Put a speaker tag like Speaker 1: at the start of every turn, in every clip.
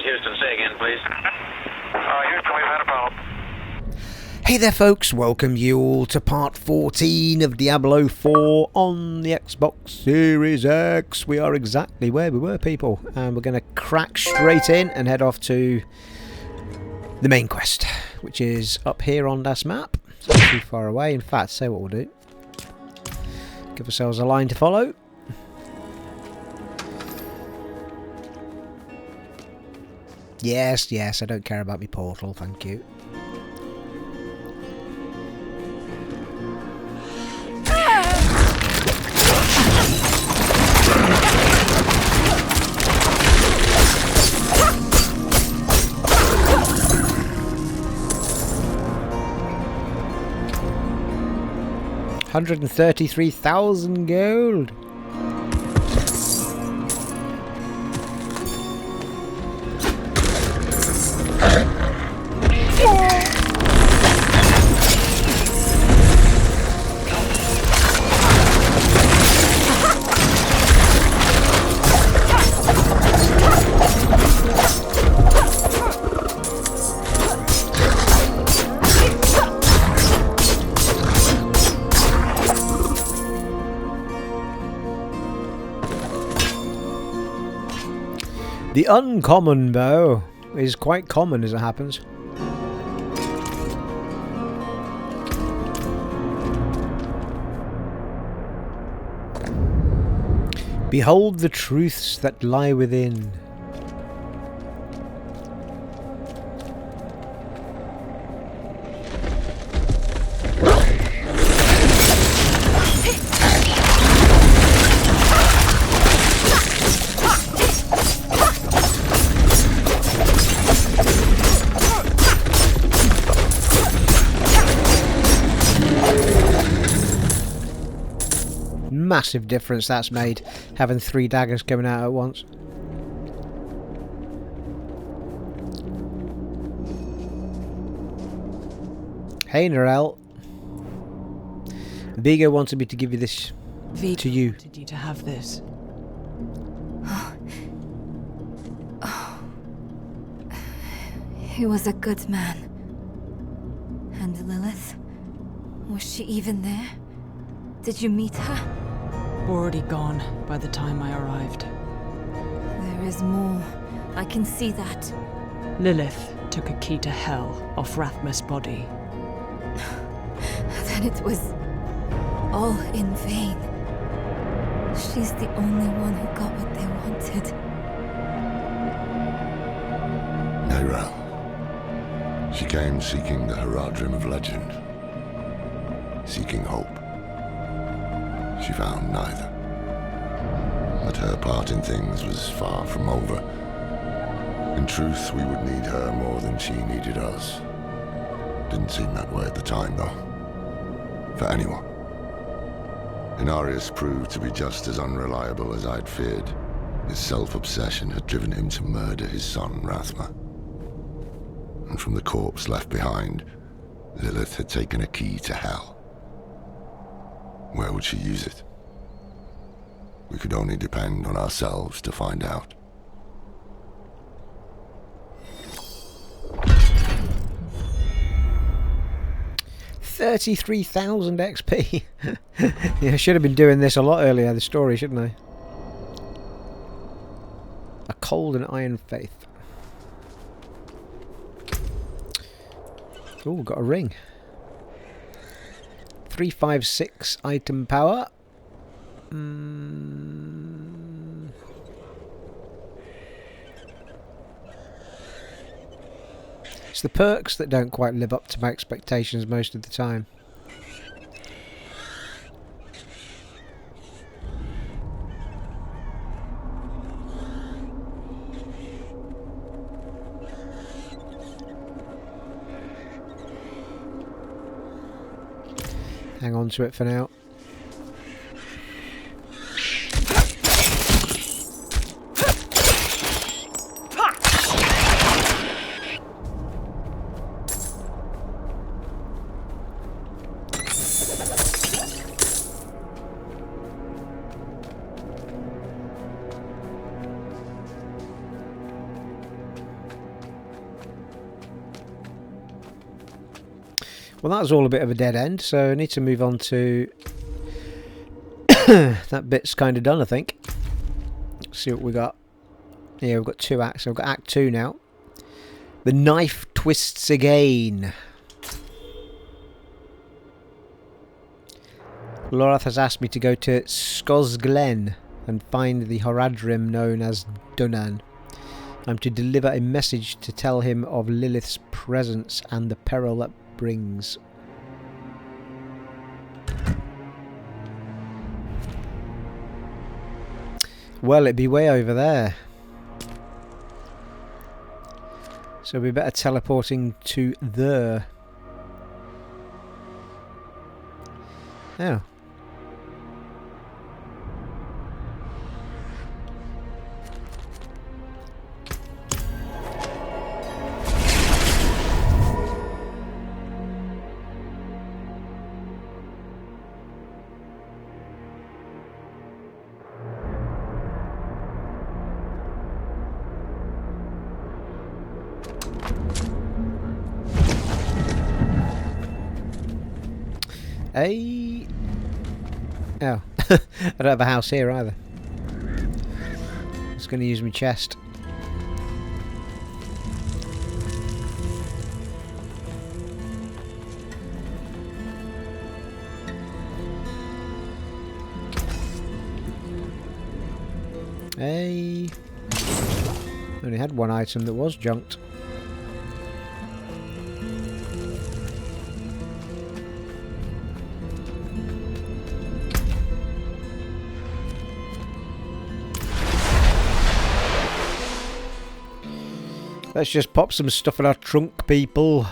Speaker 1: is Houston. Say again, please.
Speaker 2: Houston, we've had a problem.
Speaker 3: Hey there folks, welcome you all to part 14 of Diablo 4 on the Xbox Series X. We are exactly where we were, people, and we're going to crack straight in and head off to the main quest, which is up here on this map. It's not too far away. In fact, say what we'll do. Give ourselves a line to follow. Yes, I don't care about my portal, thank you. $133,000 gold. The uncommon bow is quite common as it happens. Behold the truths that lie within. Massive difference that's made, having 3 daggers coming out at once. Hey Narelle. Vigo wanted me to give you this to you.
Speaker 4: Wanted you to have this.
Speaker 5: He was a good man. And Lilith? Was she even there? Did you meet her?
Speaker 4: Already gone by the time I arrived.
Speaker 5: There is more. I can see that.
Speaker 4: Lilith took a key to hell off Rathma's body.
Speaker 5: Then it was all in vain. She's the only one who got what they wanted.
Speaker 6: Narelle. She came seeking the Haradrim of legend. Seeking hope. She found neither. But her part in things was far from over. In truth, we would need her more than she needed us. Didn't seem that way at the time, though. For anyone. Inarius proved to be just as unreliable as I'd feared. His self-obsession had driven him to murder his son, Rathma. And from the corpse left behind, Lilith had taken a key to hell. Where would she use it? We could only depend on ourselves to find out.
Speaker 3: $33,000 XP. Yeah, I should have been doing this a lot earlier, the story, shouldn't I? A cold and iron faith. Oh, we've got a ring. 356 item power. It's the perks that don't quite live up to my expectations most of the time. Hang on to it for now. Well, that was all a bit of a dead end, so I need to move on to... that bit's kind of done, I think. Let's see what we got. Yeah, we've got 2 acts. I've got Act 2 now. The knife twists again. Lorath has asked me to go to Scosglen and find the Horadrim known as Donan. I'm to deliver a message to tell him of Lilith's presence and the peril that brings. Well, it'd be way over there. So we better teleporting to there. Oh. Hey. Oh. I don't have a house here either. I'm just going to use my chest. Hey. Only had one item that was junked. Let's just pop some stuff in our trunk, people.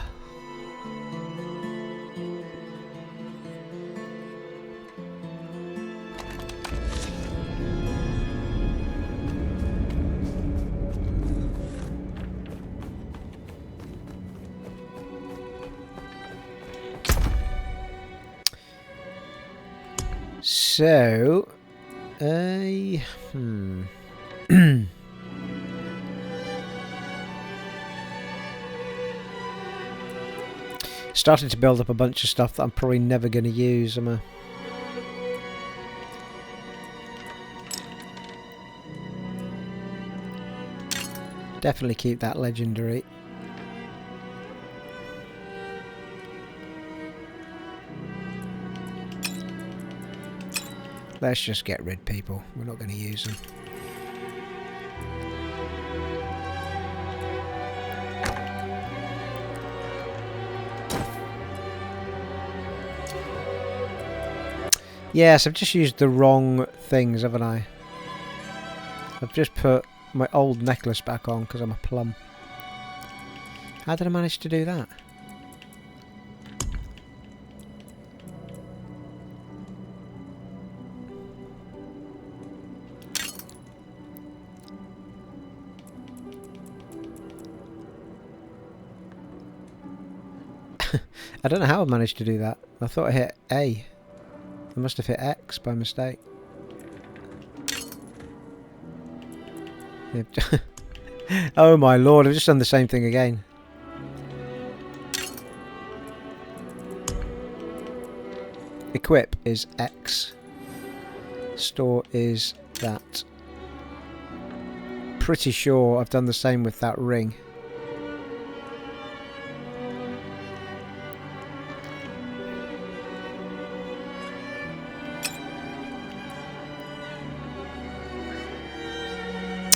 Speaker 3: So, starting to build up a bunch of stuff that I'm probably never going to use. Definitely keep that legendary. Let's just get rid, people. We're not going to use them. Yes, I've just used the wrong things, haven't I? I've just put my old necklace back on because I'm a plum. How did I manage to do that? I don't know how I managed to do that. I thought I hit A. I must have hit X by mistake. Oh my lord, I've just done the same thing again. Equip is X. Store is that. Pretty sure I've done the same with that ring.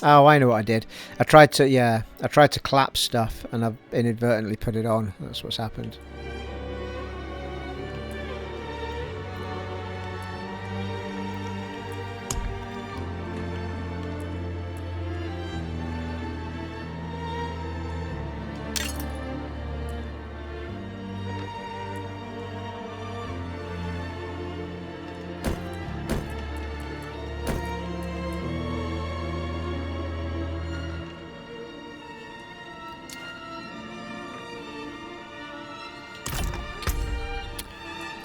Speaker 3: Oh, I know what I did. I tried to clap stuff and I've inadvertently put it on. That's what's happened.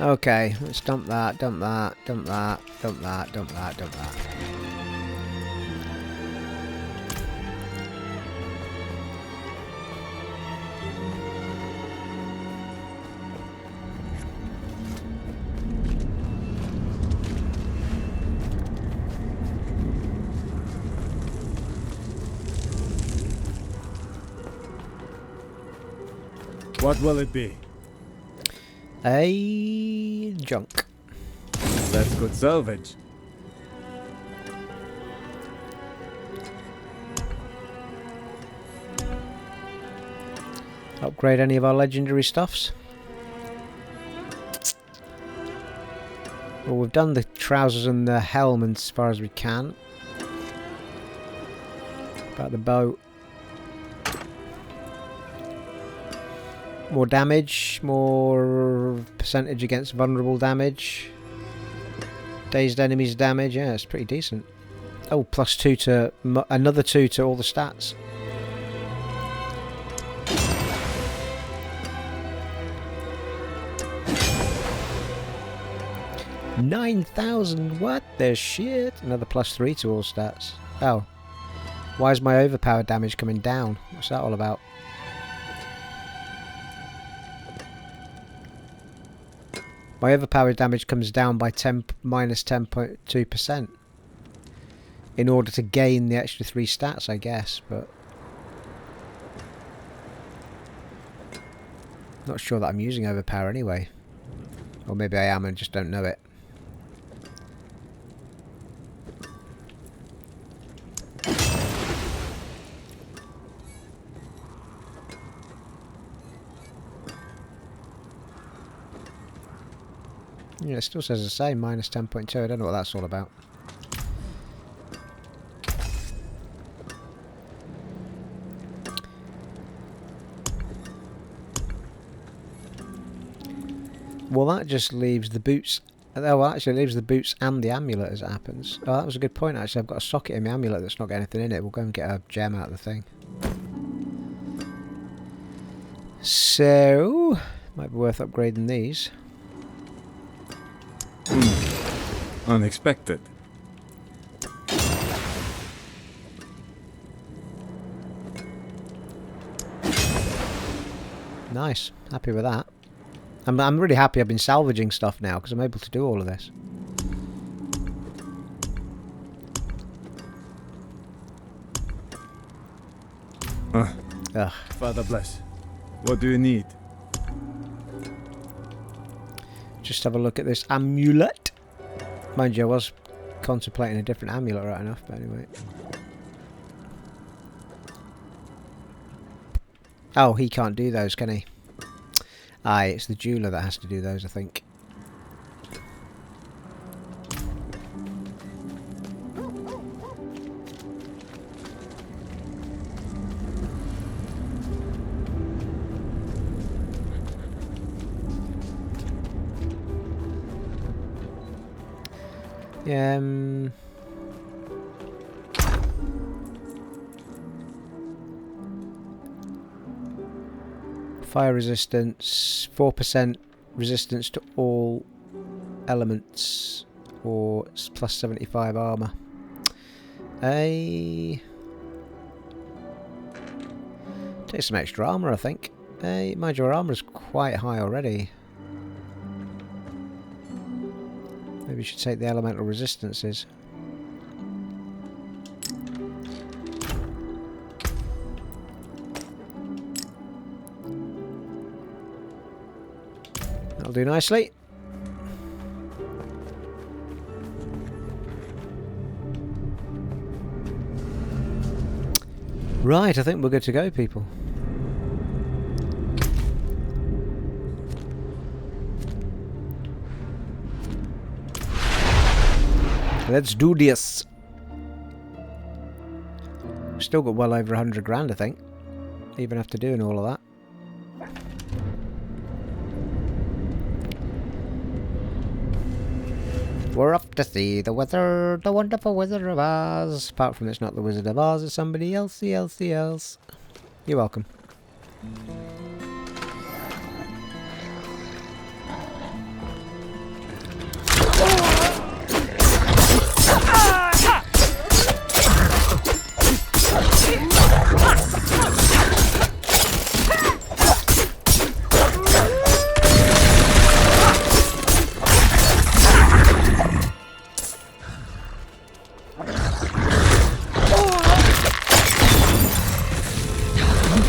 Speaker 3: Okay, let's dump that, dump that, dump that, dump that, dump that, dump that.
Speaker 1: What will it be?
Speaker 3: A junk.
Speaker 1: That's good salvage.
Speaker 3: Upgrade any of our legendary stuffs. Well, we've done the trousers and the helm as far as we can. About the bow. More damage, more percentage against vulnerable damage. Dazed enemies damage, yeah, it's pretty decent. Oh, plus 2 to... another 2 to all the stats. $9,000, what the shit? Another plus 3 to all stats. Oh. Why is my overpowered damage coming down? What's that all about? My overpowered damage comes down by minus 10.2% in order to gain the extra 3 stats, I guess, but not sure that I'm using overpower anyway. Or maybe I am and just don't know it. Yeah, it still says the same, minus 10.2. I don't know what that's all about. Well, that just leaves the boots. Oh, well, actually, it leaves the boots and the amulet as it happens. Oh, that was a good point, actually. I've got a socket in my amulet that's not got anything in it. We'll go and get a gem out of the thing. So, might be worth upgrading these.
Speaker 1: Unexpected.
Speaker 3: Nice. Happy with that. I'm really happy I've been salvaging stuff now because I'm able to do all of this. Ugh.
Speaker 1: Father bless. What do you need?
Speaker 3: Just have a look at this amulet. Mind you, I was contemplating a different amulet right enough, but anyway. Oh, he can't do those, can he? Aye, it's the jeweler that has to do those, I think. Fire resistance, 4% resistance to all elements, or plus 75 armor. Take some extra armor, I think. Mind your armor is quite high already. Maybe you should take the elemental resistances. That'll do nicely. Right, I think we're good to go, people. Let's do this. Still got well over 100 grand, I think. Even after doing all of that. We're off to see the wizard, the wonderful Wizard of Oz. Apart from it's not the Wizard of Oz, it's somebody else. You're welcome.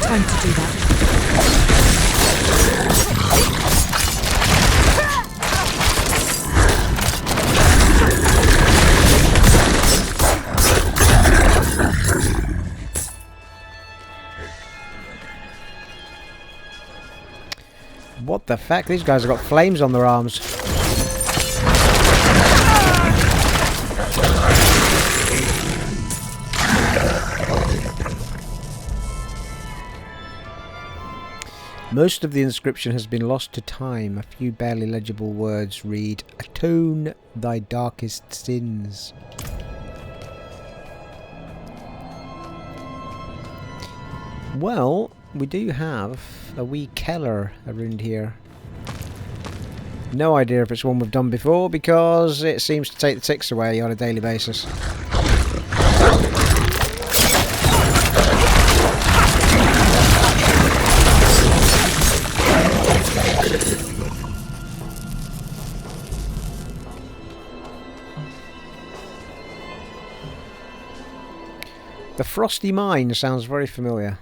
Speaker 4: Time to do that.
Speaker 3: What the fuck? These guys have got flames on their arms. Most of the inscription has been lost to time. A few barely legible words read, "Atone thy darkest sins." Well, we do have a wee keller around here. No idea if it's one we've done before because it seems to take the ticks away on a daily basis. The Frosty Mine sounds very familiar.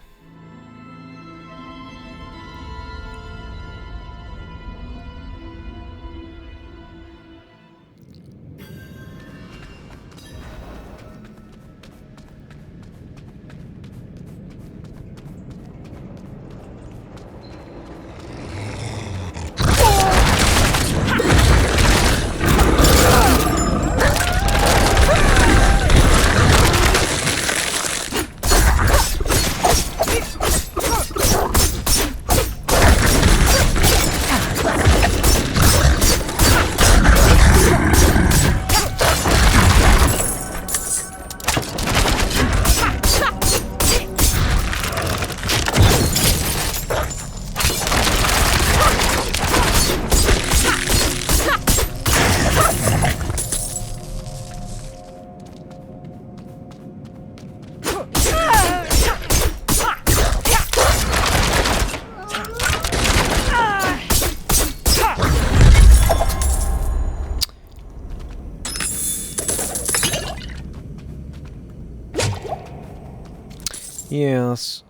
Speaker 3: Yes,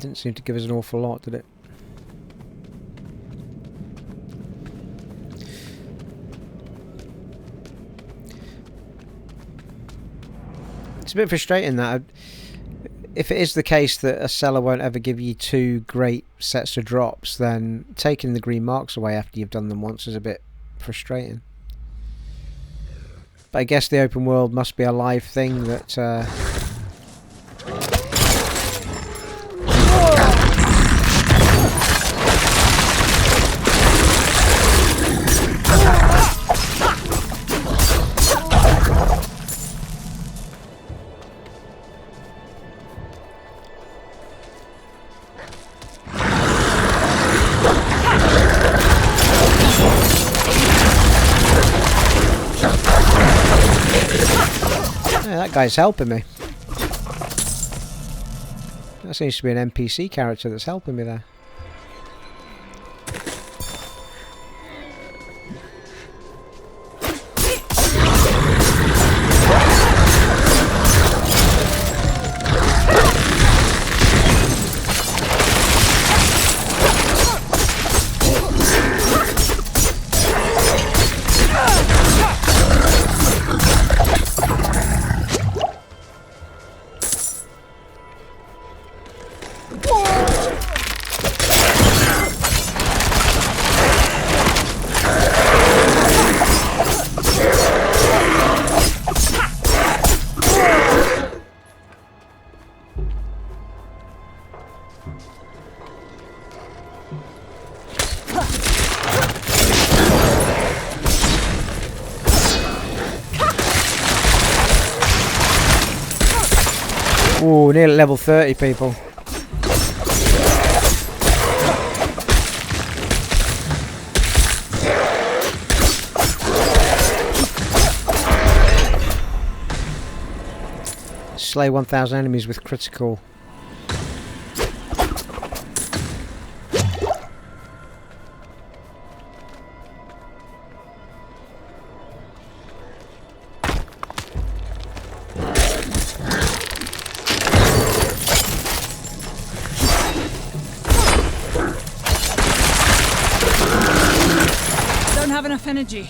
Speaker 3: didn't seem to give us an awful lot, did it? It's a bit frustrating that if it is the case that a seller won't ever give you two great sets of drops, then taking the green marks away after you've done them once is a bit frustrating. But I guess the open world must be a live thing that that guy's helping me. That seems to be an NPC character that's helping me there. Ooh, nearly level 30, people. Slay 1,000 enemies with critical.
Speaker 4: Energy.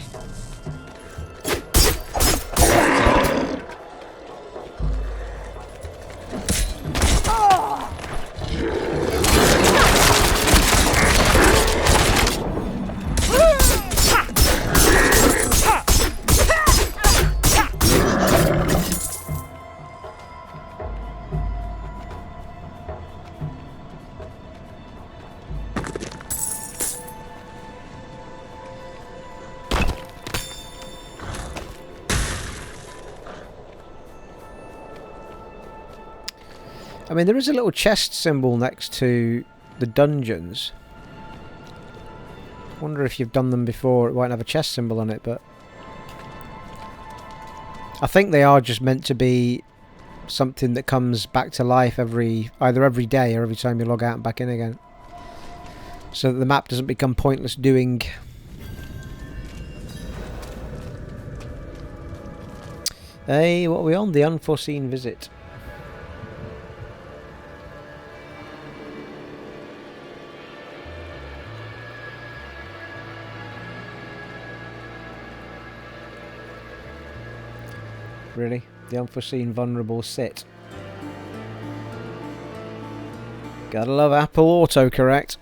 Speaker 3: I mean, there is a little chest symbol next to the dungeons. I wonder if you've done them before. It won't have a chest symbol on it, but I think they are just meant to be something that comes back to life either every day or every time you log out and back in again, so that the map doesn't become pointless doing. Hey, what are we on? The unforeseen visit. Really? The unforeseen vulnerable sit. Gotta love Apple autocorrect.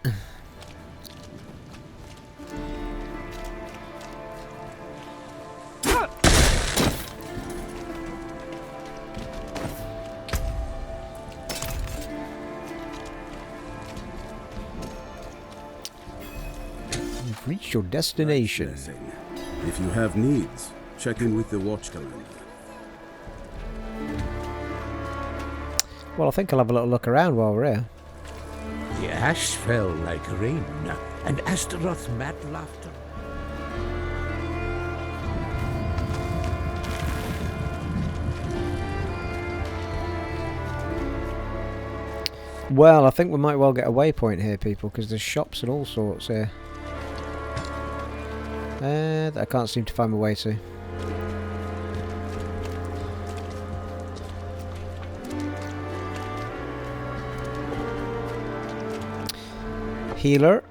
Speaker 3: You've reached your destination.
Speaker 7: If you have needs, check in with the watch commander.
Speaker 3: Well, I think I'll have a little look around while we're here.
Speaker 8: The ash fell like rain, and Astaroth's mad laughter.
Speaker 3: Well, I think we might well get a waypoint here, people, because there's shops and all sorts here. That I can't seem to find my way to. Healer.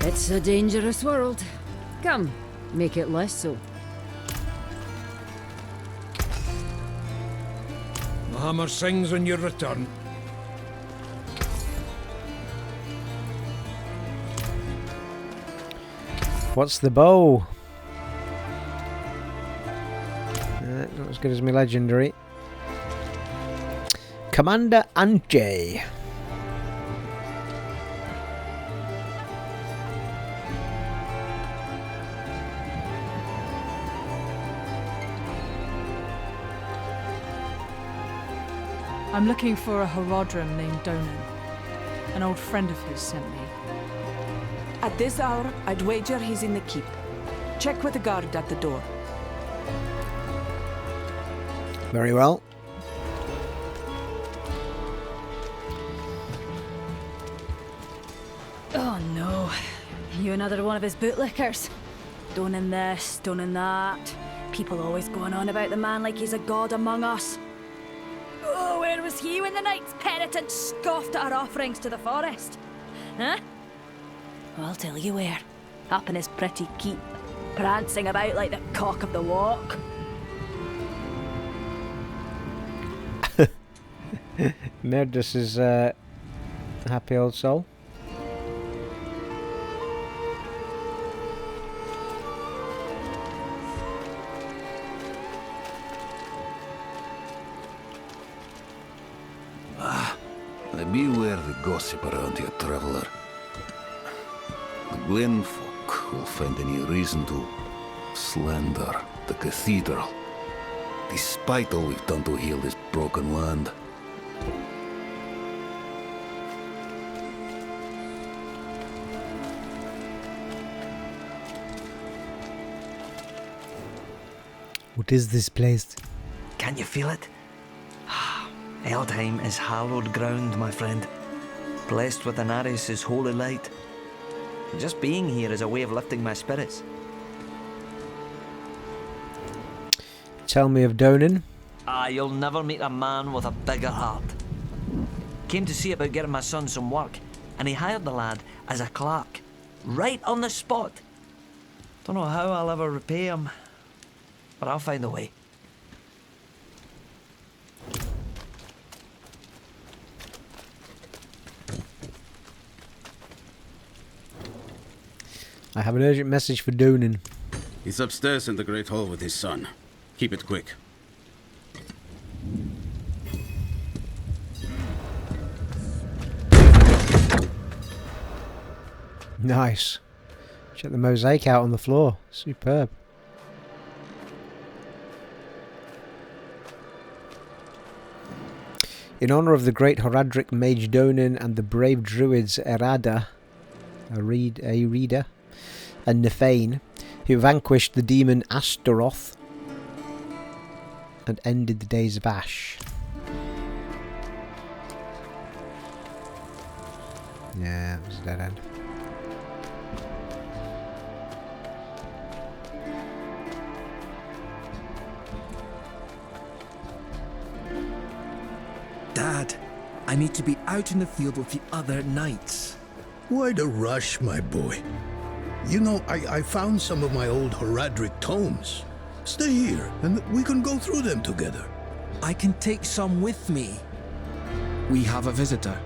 Speaker 9: It's a dangerous world. Come, make it less so.
Speaker 8: The hammer sings on your return.
Speaker 3: What's the bow? Not as good as my legendary. Commander Antje.
Speaker 4: I'm looking for a Horodrim named Donan. An old friend of his sent me.
Speaker 10: At this hour, I'd wager he's in the keep. Check with the guard at the door.
Speaker 3: Very well.
Speaker 5: Oh no. You another one of his bootlickers? Donan this, Donan that. People always going on about the man like he's a god among us. Oh, where was he when the knights penitent scoffed at our offerings to the forest? Huh? Well, I'll tell you where. Up in his pretty keep, prancing about like the cock of the walk.
Speaker 3: Mairdus is a happy old soul.
Speaker 11: Beware the gossip around here, traveller. The Glen folk will find any reason to slander the cathedral, despite all we've done to heal this broken land.
Speaker 3: What is this place?
Speaker 12: Can you feel it? Eldheim is hallowed ground, my friend. Blessed with Anaris' holy light. Just being here is a way of lifting my spirits.
Speaker 3: Tell me of Donan.
Speaker 12: You'll never meet a man with a bigger heart. Came to see about getting my son some work, and he hired the lad as a clerk. Right on the spot. Don't know how I'll ever repay him, but I'll find a way.
Speaker 3: I have an urgent message for Donan.
Speaker 7: He's upstairs in the Great Hall with his son. Keep it quick.
Speaker 3: Nice. Check the mosaic out on the floor. Superb. In honour of the great Horadric mage Donan and the brave druids Erada, and Nefane, who vanquished the demon Astaroth and ended the days of Ash. Yeah, it was a dead end.
Speaker 13: Dad, I need to be out in the field with the other knights.
Speaker 14: Why the rush, my boy? You know, I found some of my old Horadric tomes. Stay here, and we can go through them together.
Speaker 13: I can take some with me. We have a visitor.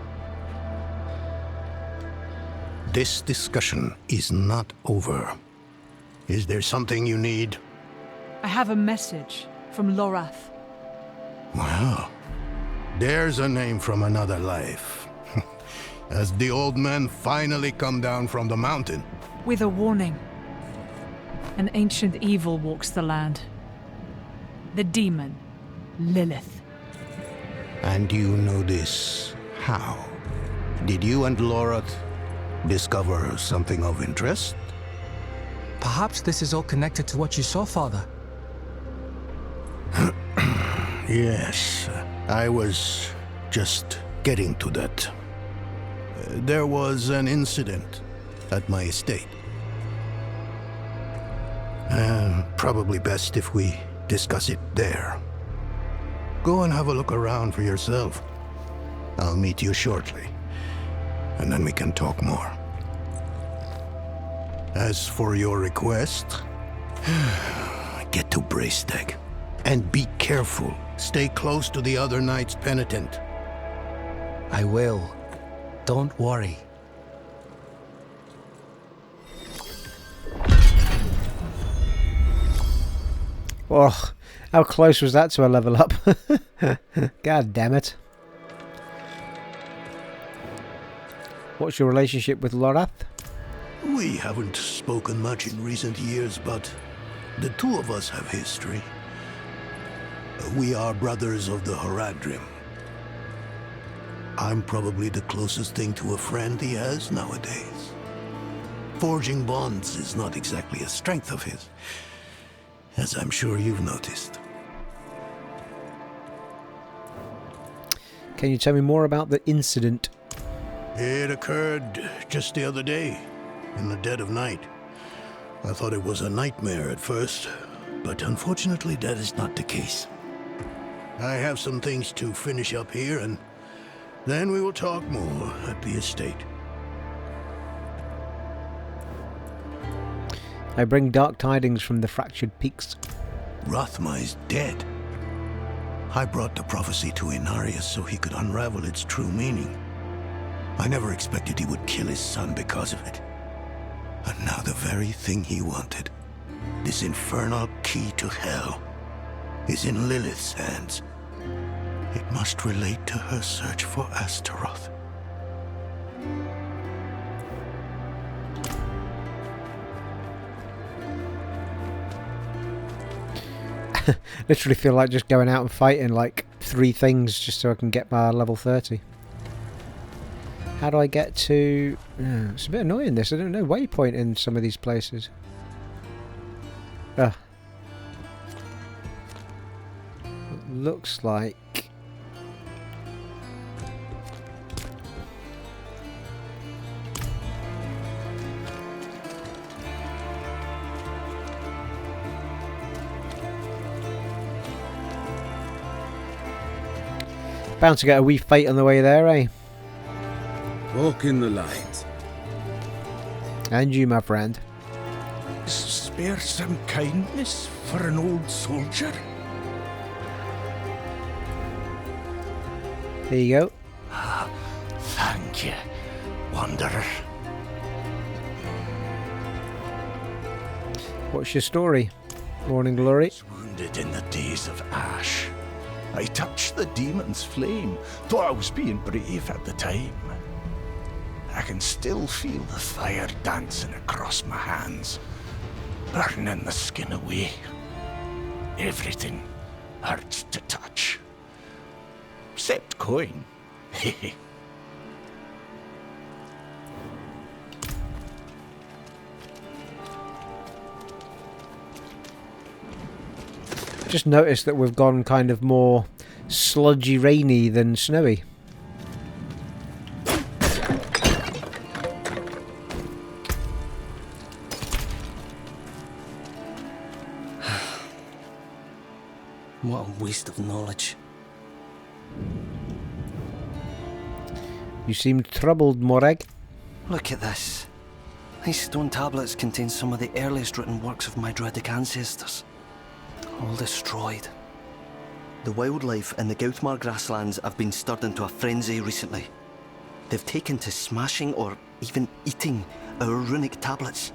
Speaker 14: This discussion is not over. Is there something you need?
Speaker 4: I have a message from Lorath.
Speaker 14: Wow. There's a name from another life. Has the old man finally come down from the mountain?
Speaker 4: With a warning. An ancient evil walks the land. The demon, Lilith.
Speaker 14: And you know this how? Did you and Lorath discover something of interest?
Speaker 13: Perhaps this is all connected to what you saw, Father.
Speaker 14: Yes, I was just getting to that. There was an incident at my estate. Probably best if we discuss it there. Go and have a look around for yourself. I'll meet you shortly, and then we can talk more. As for your request, get to Braystag. And be careful. Stay close to the other knight's penitent.
Speaker 13: I will. Don't worry.
Speaker 3: Oh, how close was that to a level up? God damn it. What's your relationship with Lorath?
Speaker 14: We haven't spoken much in recent years, but the two of us have history. We are brothers of the Horadrim. I'm probably the closest thing to a friend he has nowadays. Forging bonds is not exactly a strength of his, as I'm sure you've noticed.
Speaker 3: Can you tell me more about the incident?
Speaker 14: It occurred just the other day, in the dead of night. I thought it was a nightmare at first, but unfortunately that is not the case. I have some things to finish up here, and then we will talk more at the estate.
Speaker 3: I bring dark tidings from the fractured peaks.
Speaker 14: Rothma is dead. I brought the prophecy to Inarius so he could unravel its true meaning. I never expected he would kill his son because of it. And now the very thing he wanted, this infernal key to hell, is in Lilith's hands. It must relate to her search for Astaroth.
Speaker 3: Literally feel like just going out and fighting like 3 things just so I can get my level 30. How do I get to... it's a bit annoying this, I don't know waypoint in some of these places. It looks like... Bound to get a wee fight on the way there, eh?
Speaker 7: Walk in the light.
Speaker 3: And you, my friend.
Speaker 8: Spare some kindness for an old soldier.
Speaker 3: Here you go.
Speaker 8: Thank you, wanderer.
Speaker 3: What's your story? Morning Glory.
Speaker 8: Wounded in the days of Ash. I touched the demon's flame. Thought I was being brave at the time.
Speaker 14: I can still feel the fire dancing across my hands, burning the skin away. Everything hurts to touch. Except coin.
Speaker 3: Just noticed that we've gone kind of more sludgy rainy than snowy.
Speaker 12: What a waste of knowledge.
Speaker 3: You seem troubled, Moreg.
Speaker 12: Look at this. These stone tablets contain some of the earliest written works of my Druidic ancestors. All destroyed. The wildlife in the Gauthmar grasslands have been stirred into a frenzy recently. They've taken to smashing or even eating our runic tablets.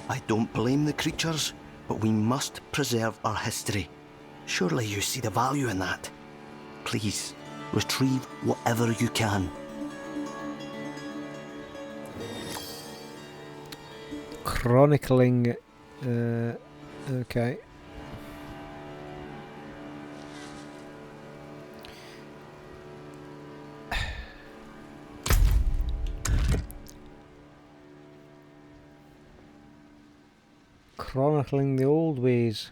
Speaker 12: I don't blame the creatures, but we must preserve our history. Surely you see the value in that. Please, retrieve whatever you can.
Speaker 3: Chronicling. Okay. Chronicling the old ways.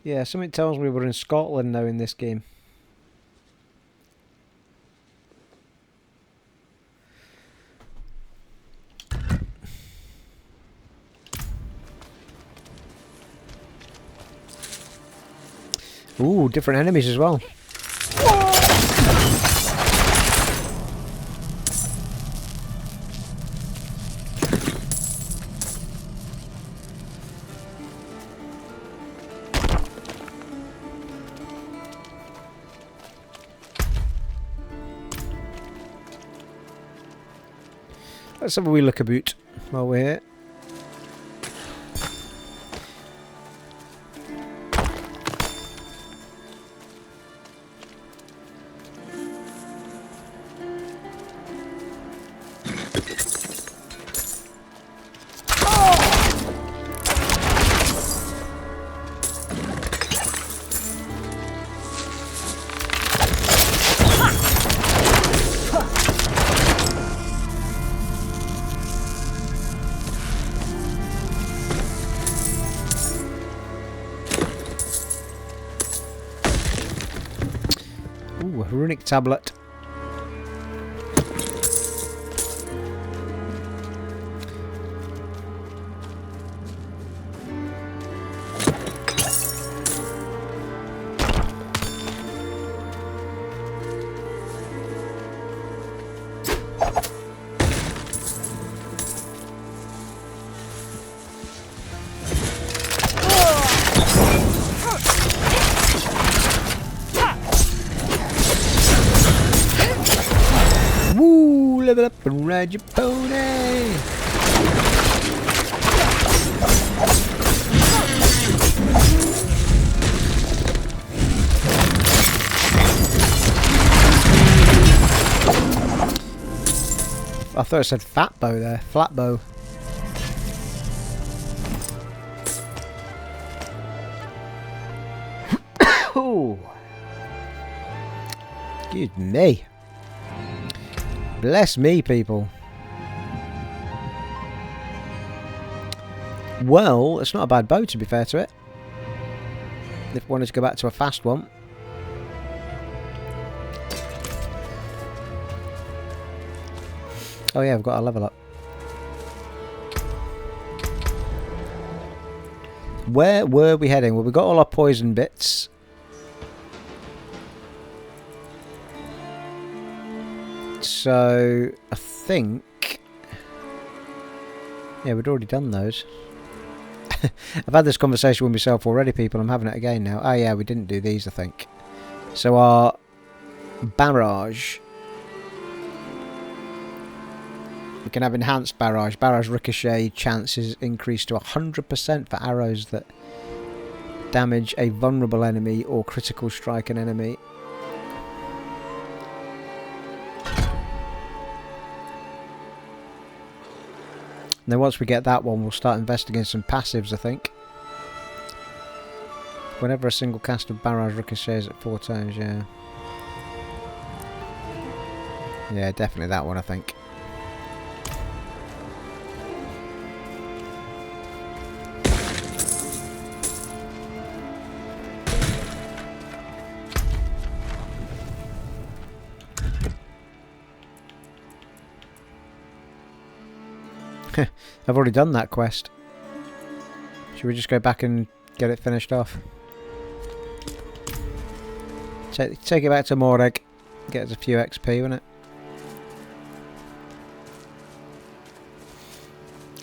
Speaker 3: Yeah, something tells me we're in Scotland now in this game. Ooh, different enemies as well. Let's have a wee look about while we're here. Ooh, a runic tablet. Level up and ride your pony. I thought it said fat bow there, flat bow. Oh, excuse me. Bless me, people. Well, it's not a bad bow, to be fair to it. If we wanted to go back to a fast one. Oh yeah, I've got a level up. Where were we heading? Well, we got all our poison bits. So, I think... Yeah, we'd already done those. I've had this conversation with myself already, people. I'm having it again now. Oh yeah, we didn't do these, I think. So our barrage We can have enhanced barrage. Barrage ricochet chances increased to 100% for arrows that damage a vulnerable enemy or critical strike an enemy. And then once we get that one, we'll start investing in some passives, I think. Whenever a single cast of barrage ricochets at 4 times, yeah. Yeah, definitely that one, I think. I've already done that quest. Should we just go back and get it finished off? Take it back to Moreg. Get us a few XP, won't it?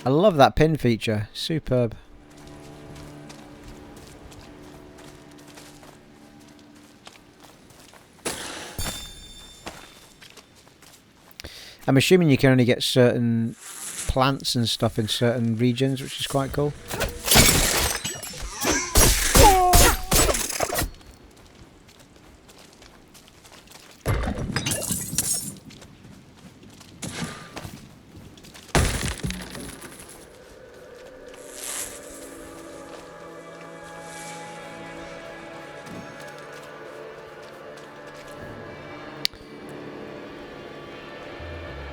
Speaker 3: I love that pin feature. Superb. I'm assuming you can only get certain plants and stuff in certain regions, which is quite cool.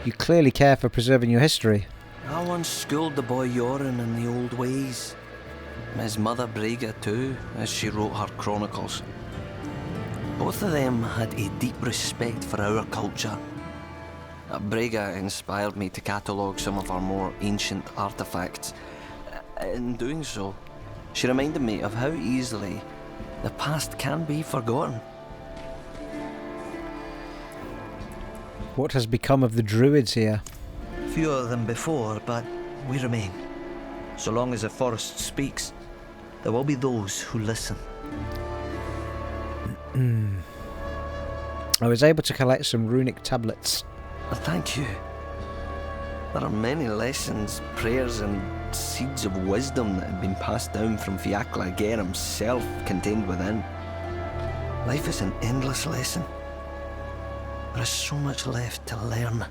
Speaker 3: You clearly care for preserving your history.
Speaker 12: I once schooled the boy Yoren in the old ways. His mother Brega too, as she wrote her chronicles. Both of them had a deep respect for our culture. Brega inspired me to catalogue some of our more ancient artefacts. In doing so, she reminded me of how easily the past can be forgotten.
Speaker 3: What has become of the druids here?
Speaker 12: Fewer than before, but we remain. So long as the forest speaks, there will be those who listen.
Speaker 3: I was able to collect some runic tablets.
Speaker 12: Thank you. There are many lessons, prayers and seeds of wisdom that have been passed down from Fiacla Ger himself contained within. Life is an endless lesson. There is so much left to learn.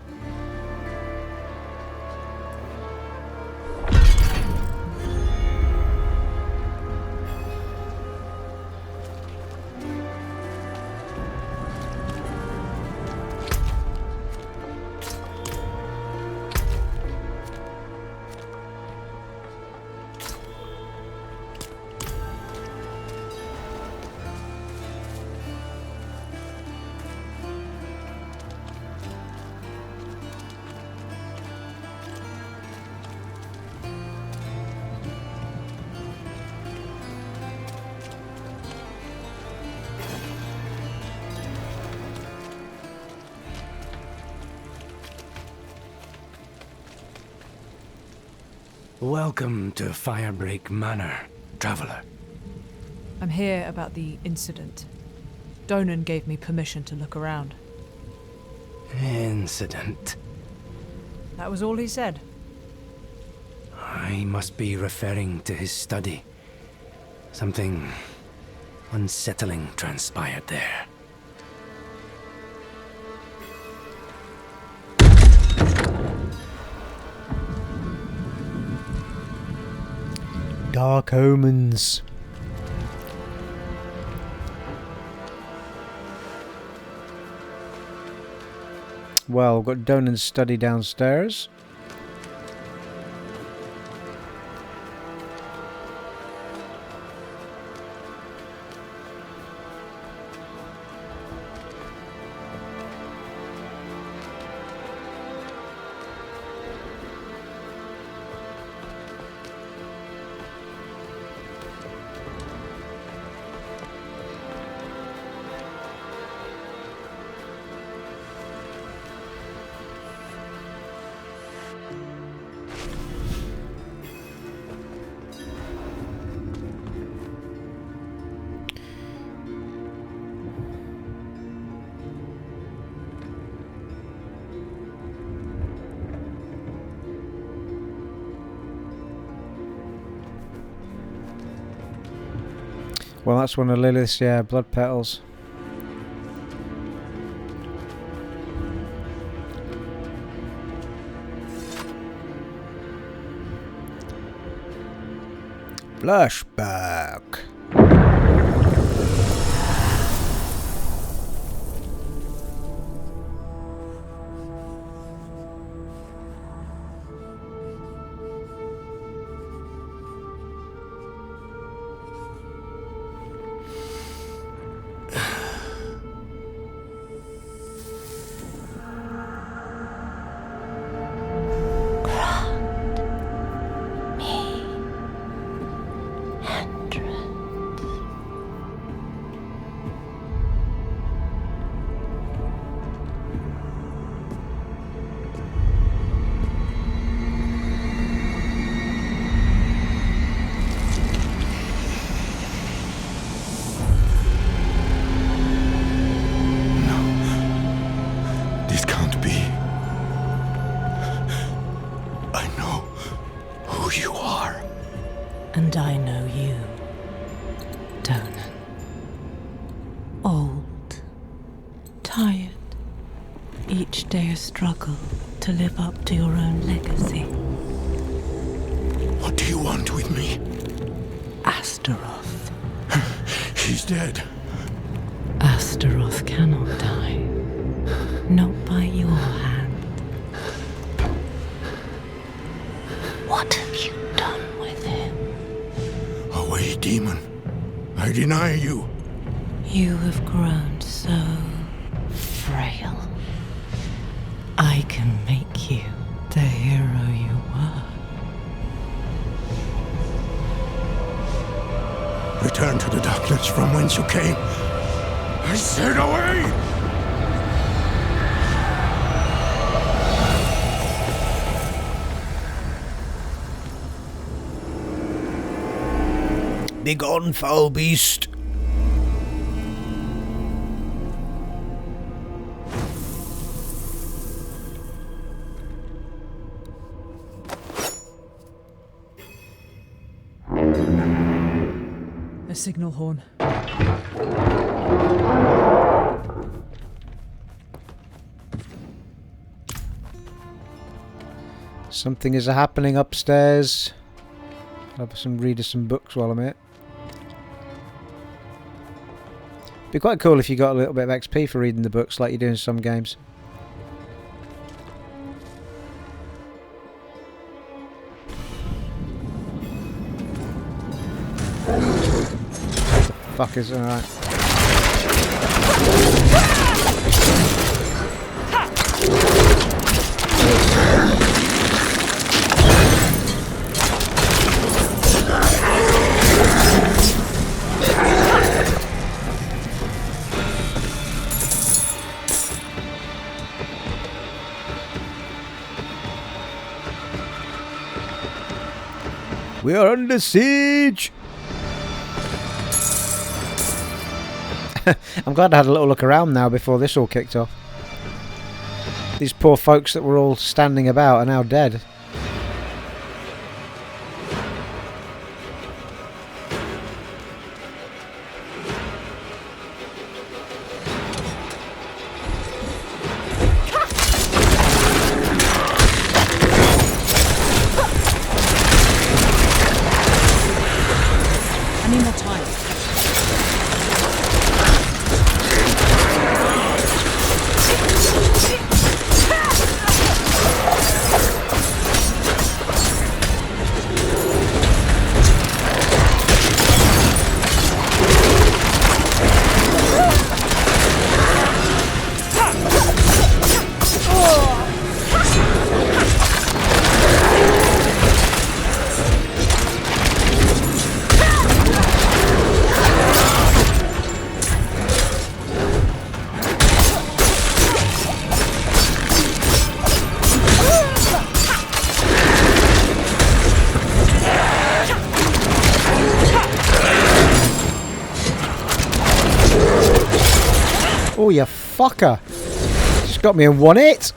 Speaker 15: Welcome to Firebreak Manor, traveler.
Speaker 4: I'm here about the incident. Donan gave me permission to look around.
Speaker 15: Incident?
Speaker 4: That was all he said.
Speaker 15: I must be referring to his study. Something unsettling transpired there.
Speaker 3: Dark omens. Well, we've got Donan's study downstairs. Well, that's one of Lilith's, yeah, blood petals. Flashback.
Speaker 16: And I know you, Donan. Old, tired, each day a struggle to live up to your own legacy.
Speaker 14: What do you want with me?
Speaker 16: Astaroth.
Speaker 14: He's dead.
Speaker 16: Astaroth cannot die. Not by your hand. What have you done with him?
Speaker 14: Away, demon. I deny you.
Speaker 16: You have grown so frail. I can make you the hero you were.
Speaker 14: Return to the darkness from whence you came. I said away!
Speaker 3: Begone, foul beast!
Speaker 4: A signal horn.
Speaker 3: Something is happening upstairs. I'll have some read some books while I'm here. Be quite cool if you got a little bit of XP for reading the books like you do in some games. What the fuck is alright? We are under siege! I'm glad I had a little look around now before this all kicked off. These poor folks that were all standing about are now dead. Oh, you fucker! Just got me in one hit!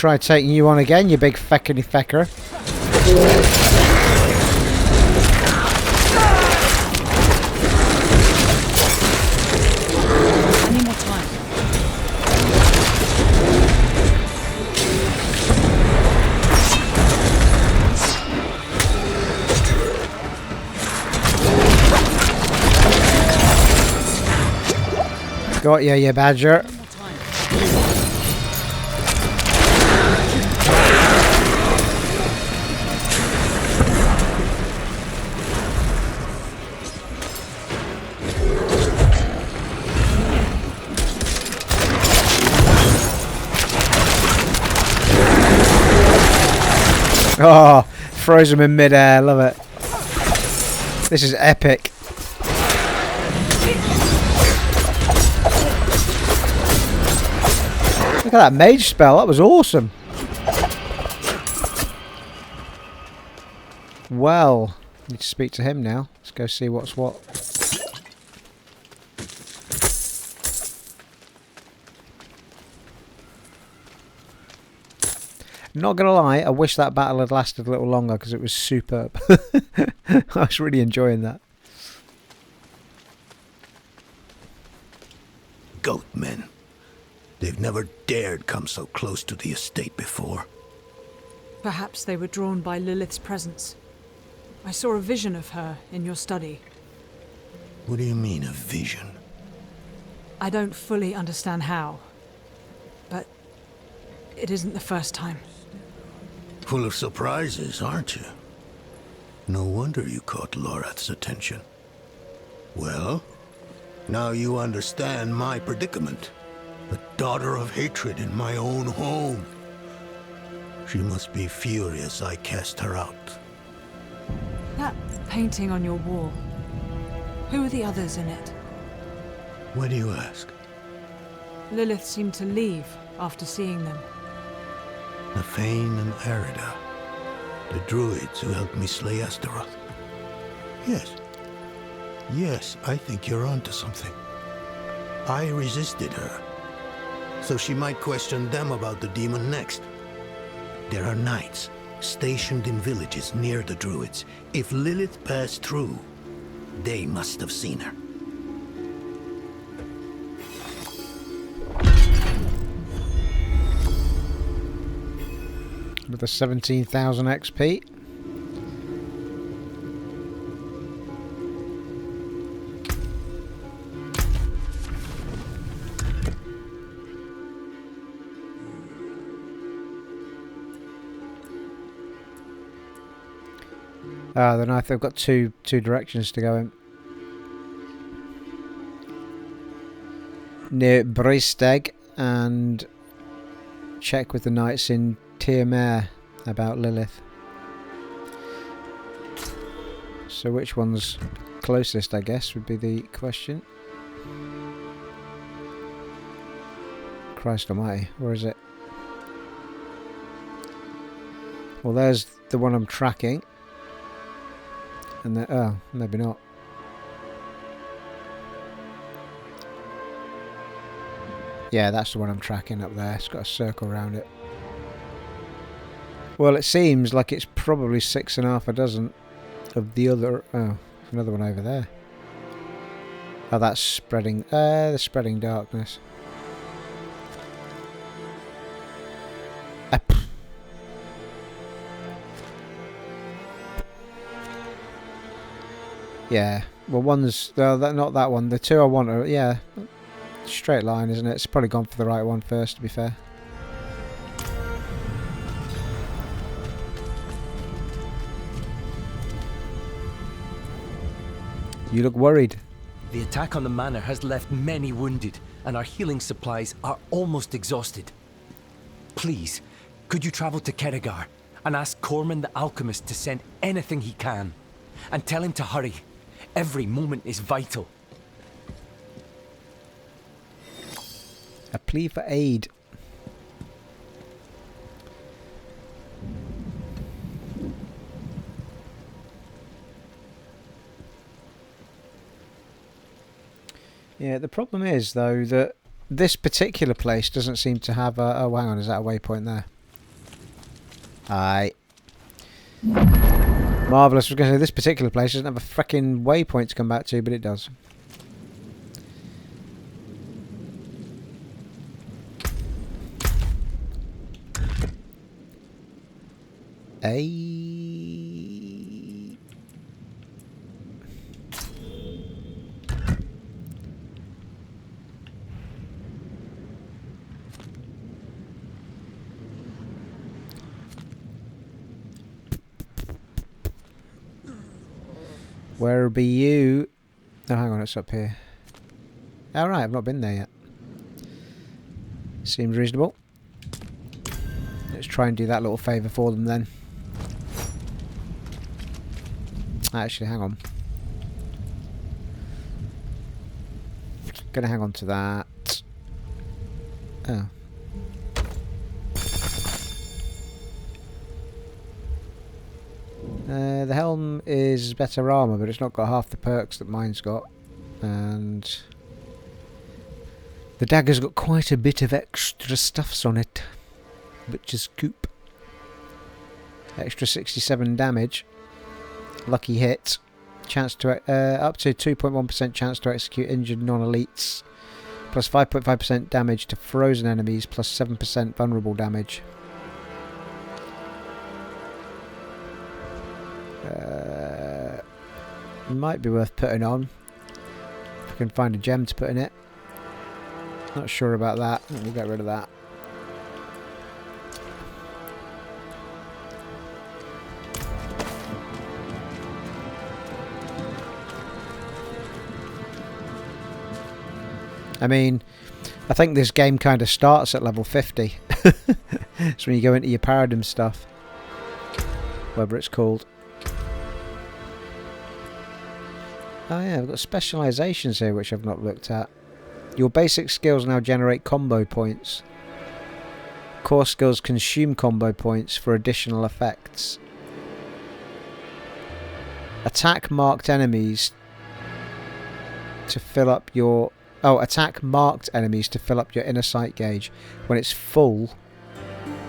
Speaker 3: try taking you on again, you big feckity fecker.
Speaker 4: Any more time?
Speaker 3: Got ya, you badger. Oh, froze him in mid-air, love it. This is epic. Look at that mage spell, that was awesome. Well, need to speak to him now. Let's go see what's what. Not gonna lie, I wish that battle had lasted a little longer because it was superb. I was really enjoying that.
Speaker 14: Goat men. They've never dared come so close to the estate before.
Speaker 4: Perhaps they were drawn by Lilith's presence. I saw a vision of her in your study.
Speaker 14: What do you mean, a vision?
Speaker 4: I don't fully understand how, but it isn't the first time.
Speaker 14: Full of surprises, aren't you? No wonder you caught Lorath's attention. Well, now you understand my predicament. The daughter of hatred in my own home. She must be furious I cast her out.
Speaker 4: That painting on your wall, who are the others in it?
Speaker 14: Why do you ask?
Speaker 4: Lilith seemed to leave after seeing them.
Speaker 14: Nafane and Arida, the druids who helped me slay Astaroth. Yes. Yes, I think you're onto something. I resisted her, so she might question them about the demon next. There are knights stationed in villages near the druids. If Lilith passed through, they must have seen her.
Speaker 3: With a 17,000 XP. Ah, the knife. They've got two directions to go in. Near Bristeg, and check with the knights in Tirmere about Lilith. So which one's closest, I guess, would be the question. Christ almighty, where is it? Well, there's the one I'm tracking. And then, oh, maybe not. Yeah, that's the one I'm tracking up there. It's got a circle around it. Well, it seems like it's probably 6.5 dozen of the other. Oh, another one over there. Oh, that's spreading. The spreading darkness. Yeah. Well, one's not that one. The two I want are yeah, straight line, isn't it? It's probably gone for the right one first, to be fair. You look worried.
Speaker 15: The attack on the manor has left many wounded, and our healing supplies are almost exhausted. Please, could you travel to Keregar and ask Corman the alchemist to send anything he can? And tell him to hurry. Every moment is vital.
Speaker 3: A plea for aid. Yeah, the problem is, though, that this particular place doesn't seem to have a... Oh, hang on, is that a waypoint there? Aye. Marvellous. I was going to say, this particular place doesn't have a frickin' waypoint to come back to, but it does. Where be you? Oh, hang on, it's up here. Alright, I've not been there yet. Seems reasonable. Let's try and do that little favour for them then. Actually, hang on. Gonna hang on to that. Oh. The helm is better armour, but it's not got half the perks that mine's got. And the dagger's got quite a bit of extra stuffs on it, which is coop. Extra 67 damage. Lucky hit. Chance to up to 2.1% chance to execute injured non-elites. Plus 5.5% damage to frozen enemies. Plus 7% vulnerable damage. Might be worth putting on. If I can find a gem to put in it. Not sure about that. We'll get rid of that. I mean, I think this game kind of starts at level 50. It's when you go into your paradigm stuff. Whatever it's called. Oh yeah, I've got specializations here which I've not looked at. Your basic skills now generate combo points. Core skills consume combo points for additional effects. Attack marked enemies to fill up your... Oh, attack marked enemies to fill up your inner sight gauge. When it's full,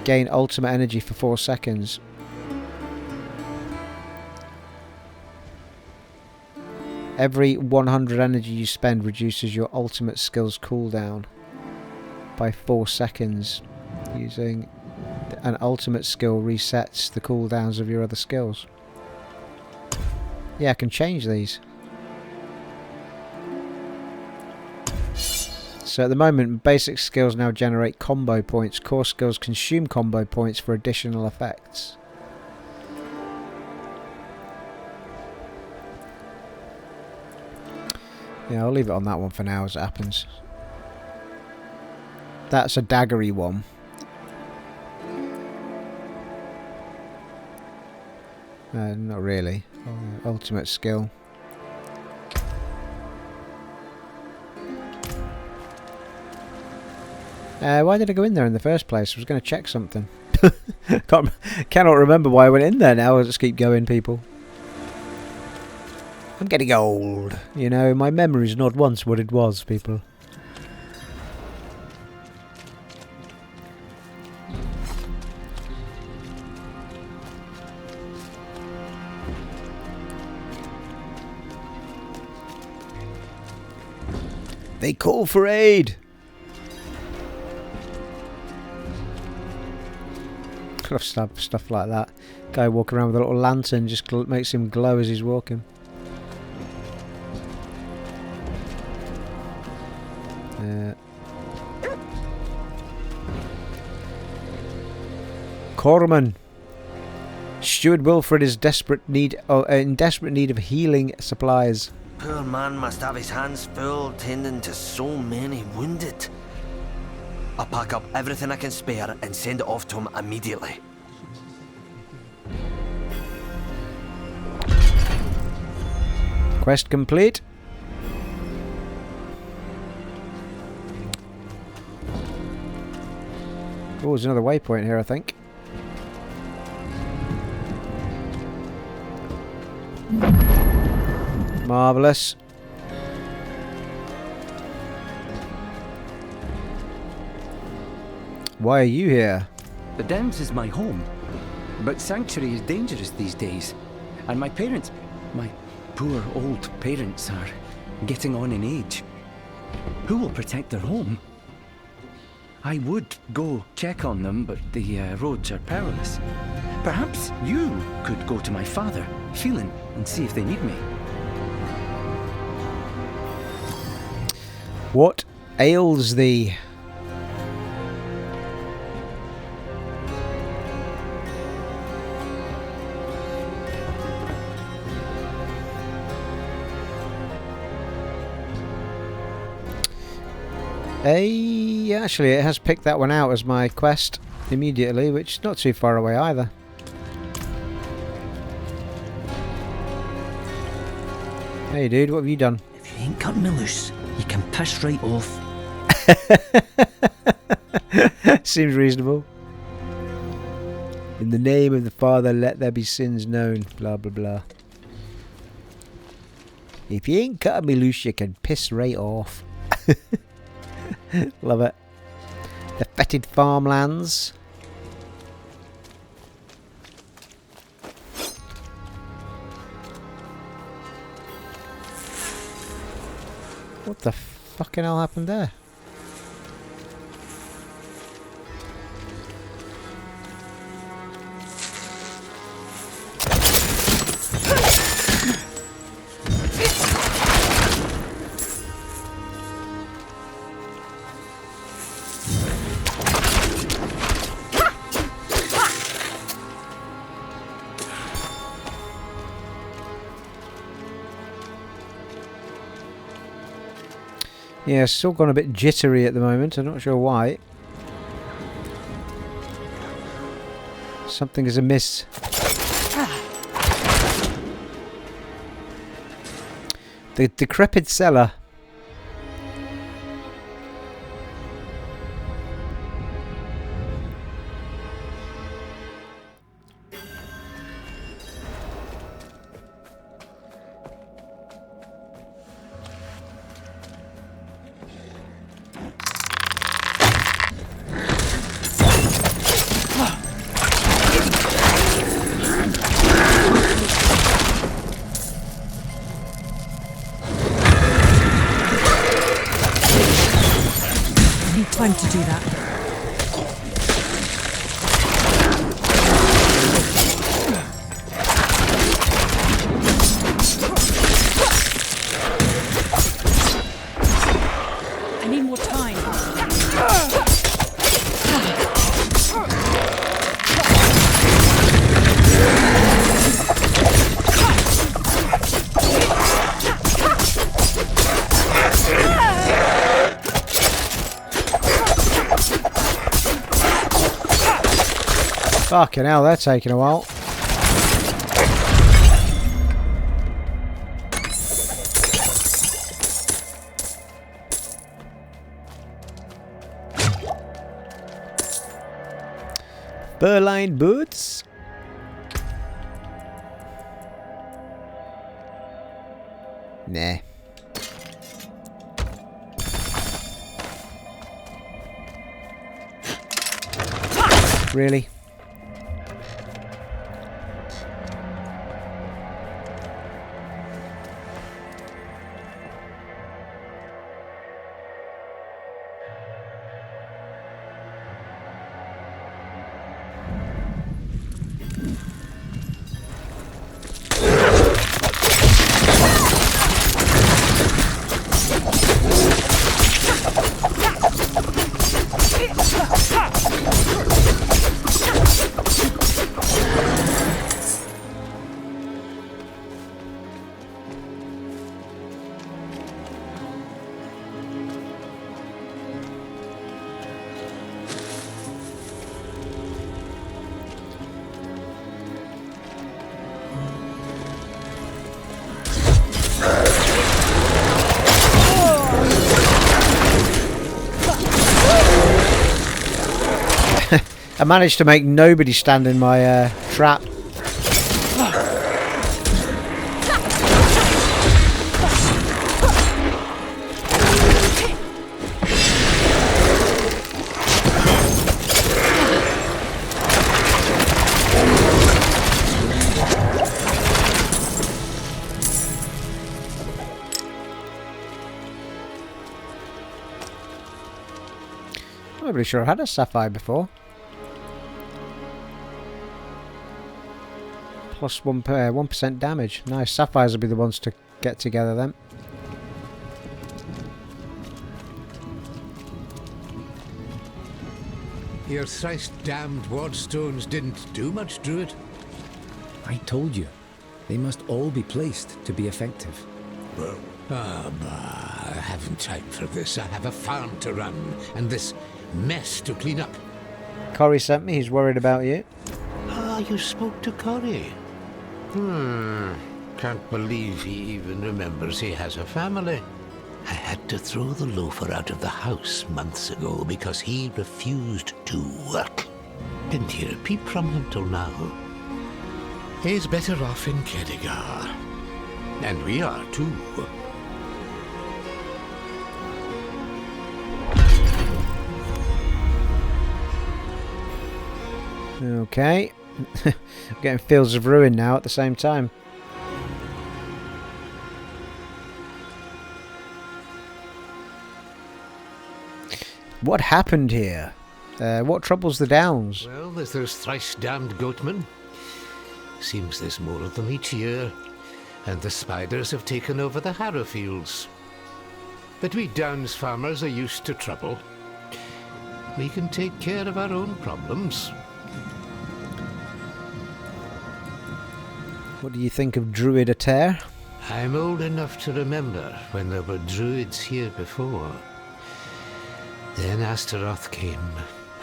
Speaker 3: gain ultimate energy for 4 seconds. Every 100 energy you spend reduces your ultimate skills cooldown by 4 seconds. Using an ultimate skill resets the cooldowns of your other skills. Yeah, I can change these. So at the moment, basic skills now generate combo points. Core skills consume combo points for additional effects. Yeah, I'll leave it on that one for now as it happens. That's a daggery one. Not really. Ultimate skill. Why did I go in there in the first place? I was going to check something. Cannot remember why I went in there now. I'll just keep going, people. I'm getting old. You know, my memory's not once what it was, people. They call for aid! Love stuff like that. Guy walking around with a little lantern just makes him glow as he's walking. Corman. Steward Wilfred is in desperate need of healing supplies.
Speaker 12: Poor man must have his hands full tending to so many wounded. I'll pack up everything I can spare and send it off to him immediately.
Speaker 3: Quest complete. Oh, there's another waypoint here, I think. Marvellous. Why are you here?
Speaker 15: The Downs is my home. but Sanctuary is dangerous these days. And my parents, my poor old parents, are getting on in age. Who will protect their home? I would go check on them, but the roads are perilous. Perhaps you could go to my father, Phelan, and see if they need me.
Speaker 3: What ails thee? Actually, it has picked that one out as my quest immediately, which is not too far away either. Hey dude, what have you done?
Speaker 12: If you ain't cut me loose, you can piss right off.
Speaker 3: Seems reasonable. In the name of the Father, let there be sins known. Blah, blah, blah. If you ain't cutting me loose, you can piss right off. Love it. The fetid farmlands. What the fucking hell happened there? Yeah, it's still gone a bit jittery at the moment. I'm not sure why. Something is amiss. The decrepit cellar.
Speaker 4: Time to do that. I need more time. Fucking hell, they're taking a while. Fur-lined boots. Nah. Really? I managed to make nobody stand in my trap.
Speaker 3: not really sure I've had a sapphire before. Plus 1% damage. Nice. Sapphires will be the ones to get together then.
Speaker 8: Your thrice damned wardstones didn't do much, Druid.
Speaker 13: I told you. They must all be placed to be effective.
Speaker 8: I haven't time for this. I have a farm to run, and this mess to clean up.
Speaker 3: Cori sent me. He's worried about you.
Speaker 14: Ah, you spoke to Cori. Can't believe he even remembers he has a family. I had to throw the loafer out of the house months ago because he refused to work. Didn't hear a peep from him till now. He's better off in Kedegar. And we are too.
Speaker 3: Okay. I'm getting Fields of Ruin now at the same time. What happened here? What troubles the Downs?
Speaker 14: Well, there's those thrice-damned goatmen. Seems there's more of them each year. And the spiders have taken over the harrow fields. But we Downs farmers are used to trouble. We can take care of our own problems.
Speaker 3: What do you think of Druid Ater?
Speaker 14: I'm old enough to remember when there were druids here before. Then Astaroth came,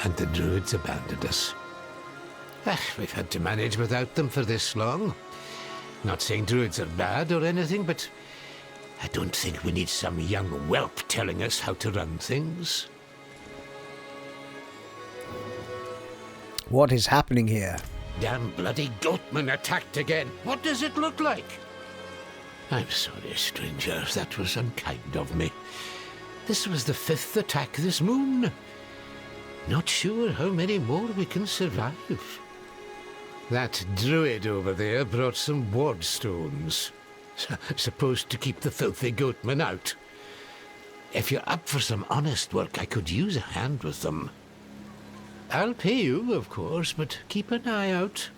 Speaker 14: and the druids abandoned us. We've had to manage without them for this long. Not saying druids are bad or anything, but I don't think we need some young whelp telling us how to run things.
Speaker 3: What is happening here?
Speaker 14: Damn bloody goatmen attacked again. What does it look like? I'm sorry, stranger. That was unkind of me. This was the 5th attack this moon. Not sure how many more we can survive. That druid over there brought some wardstones. Supposed to keep the filthy goatmen out. If you're up for some honest work, I could use a hand with them. I'll pay you, of course, but keep an eye out.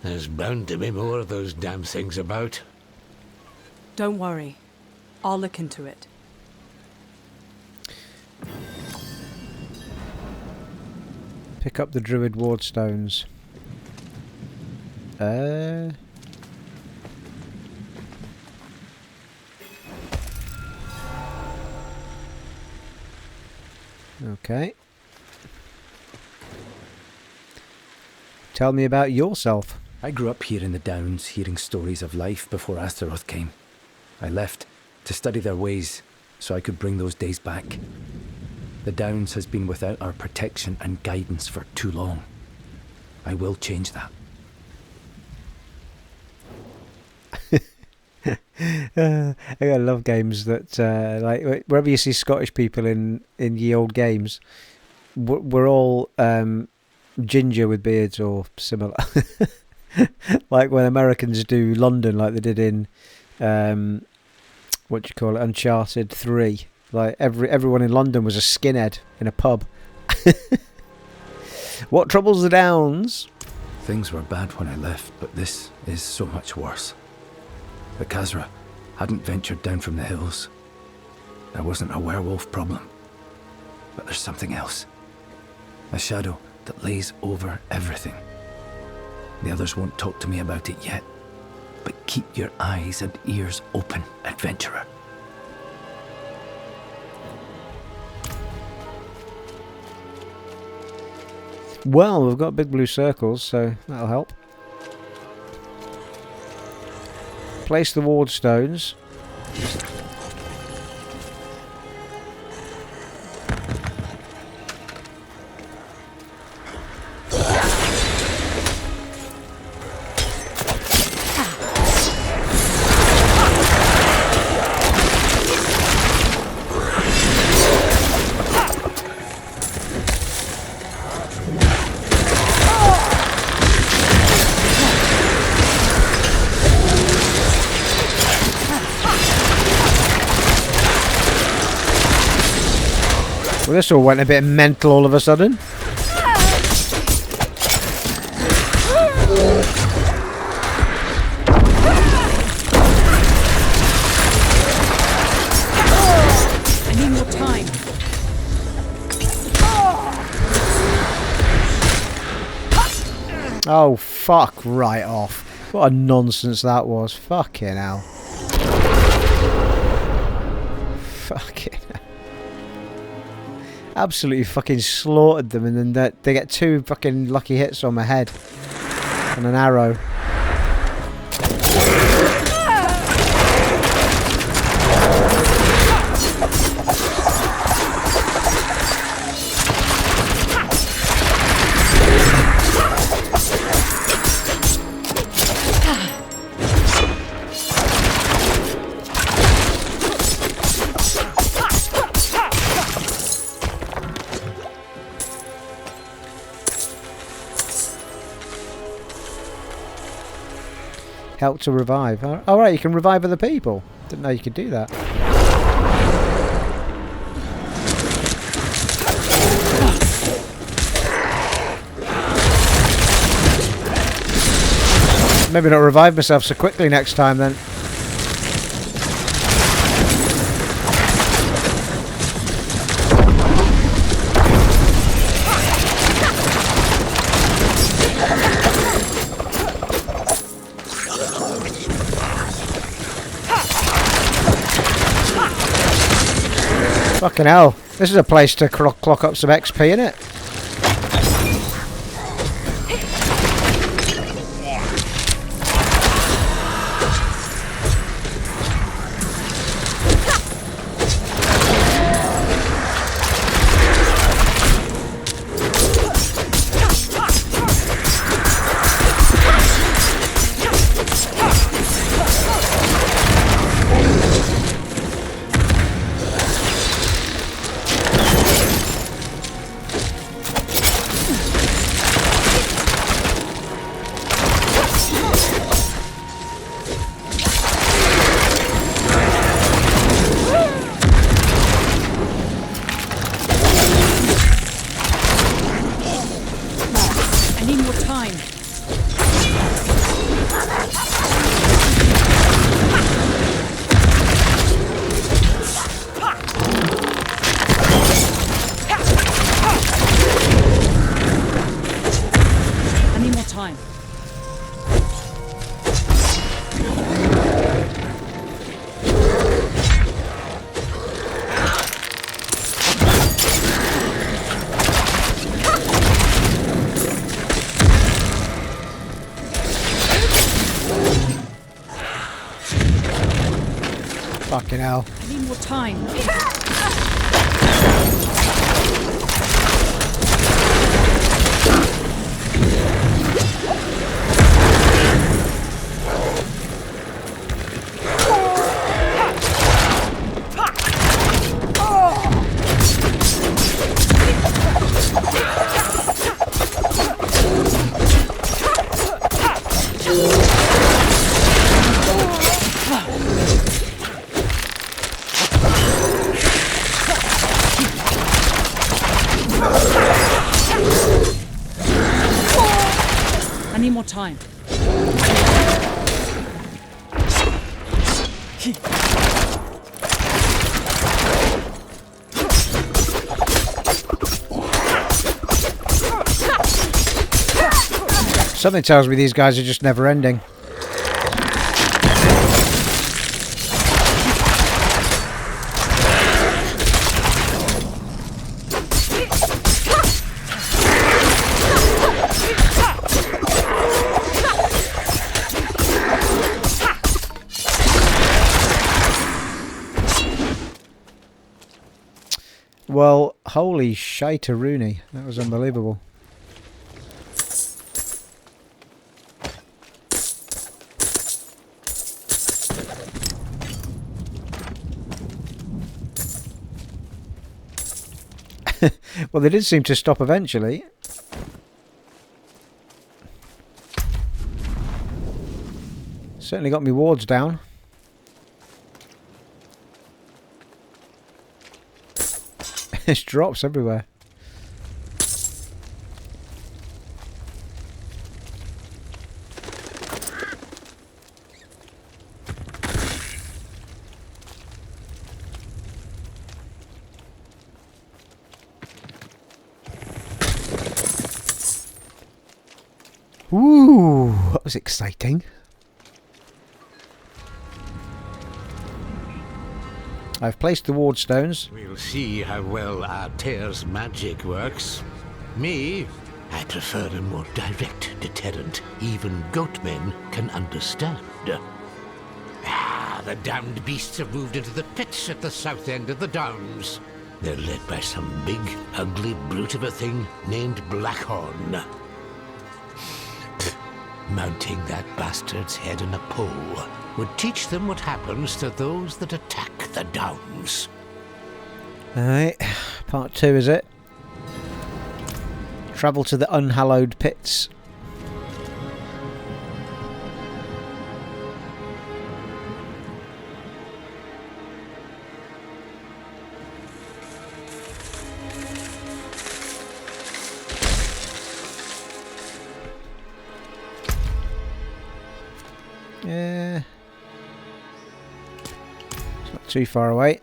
Speaker 14: There's bound to be more of those damn things about.
Speaker 17: Don't worry. I'll look into it.
Speaker 3: Pick up the Druid Wardstones. Okay. Tell me about yourself.
Speaker 15: I grew up here in the Downs, hearing stories of life before Astaroth came. I left to study their ways so I could bring those days back. The Downs has been without our protection and guidance for too long. I will change that.
Speaker 3: I love games that, like, wherever you see Scottish people in ye old games, we're all ginger with beards or similar. Like when Americans do London, like they did in what do you call it, Uncharted 3. Like everyone in London was a skinhead in a pub. What troubles the Downs?
Speaker 15: Things were bad when I left, but this is so much worse. The Khazra hadn't ventured down from the hills. There wasn't a werewolf problem. But there's something else. A shadow that lays over everything. The others won't talk to me about it yet. But keep your eyes and ears open, adventurer.
Speaker 3: Well, we've got big blue circles, so that'll help. Place the wardstones. Well, this all went a bit mental all of a sudden.
Speaker 17: I need more time.
Speaker 3: Oh, fuck right off. What a nonsense that was. Fucking hell. Fucking hell. Absolutely fucking slaughtered them, and then they get 2 fucking lucky hits on my head. And an arrow. Help to revive. Oh, right, you can revive other people. Didn't know you could do that. Maybe not revive myself so quickly next time then. Fucking hell. This is a place to clock up some XP, innit? Fucking hell.
Speaker 17: I need more time. Time.
Speaker 3: Something tells me these guys are just never ending. Well, holy shite-a-rooney. That was unbelievable. Well, they did seem to stop eventually. Certainly got me wards down. There's drops everywhere. Ooh, that was exciting. I've placed the ward stones.
Speaker 8: We'll see how well our tear's magic works. Me, I prefer a more direct deterrent even goatmen can understand. Ah, the damned beasts have moved into the pits at the south end of the Downs. They're led by some big, ugly brute of a thing named Blackhorn. Mounting that bastard's head in a pole would teach them what happens to those that attack the Downs.
Speaker 3: Alright, part 2 is it? Travel to the Unhallowed pits. Yeah, it's not too far away.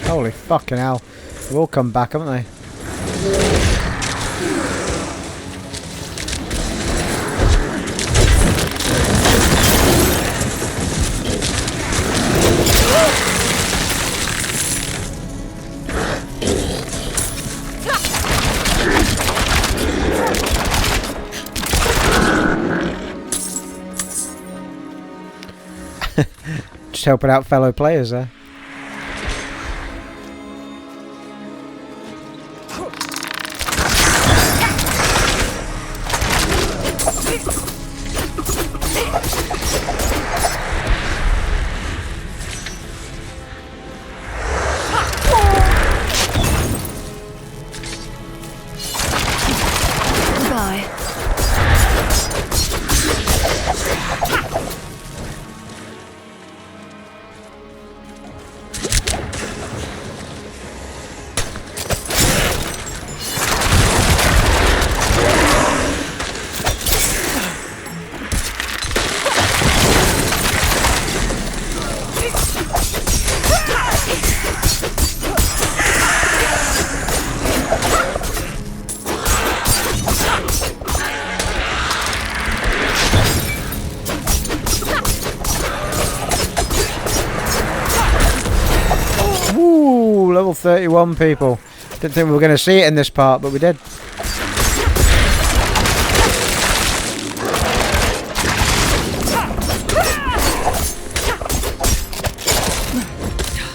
Speaker 3: Holy fucking hell. They've all come back, haven't they? Just helping out fellow players there. Level 31 people. Didn't think we were going to see it in this part, but we did.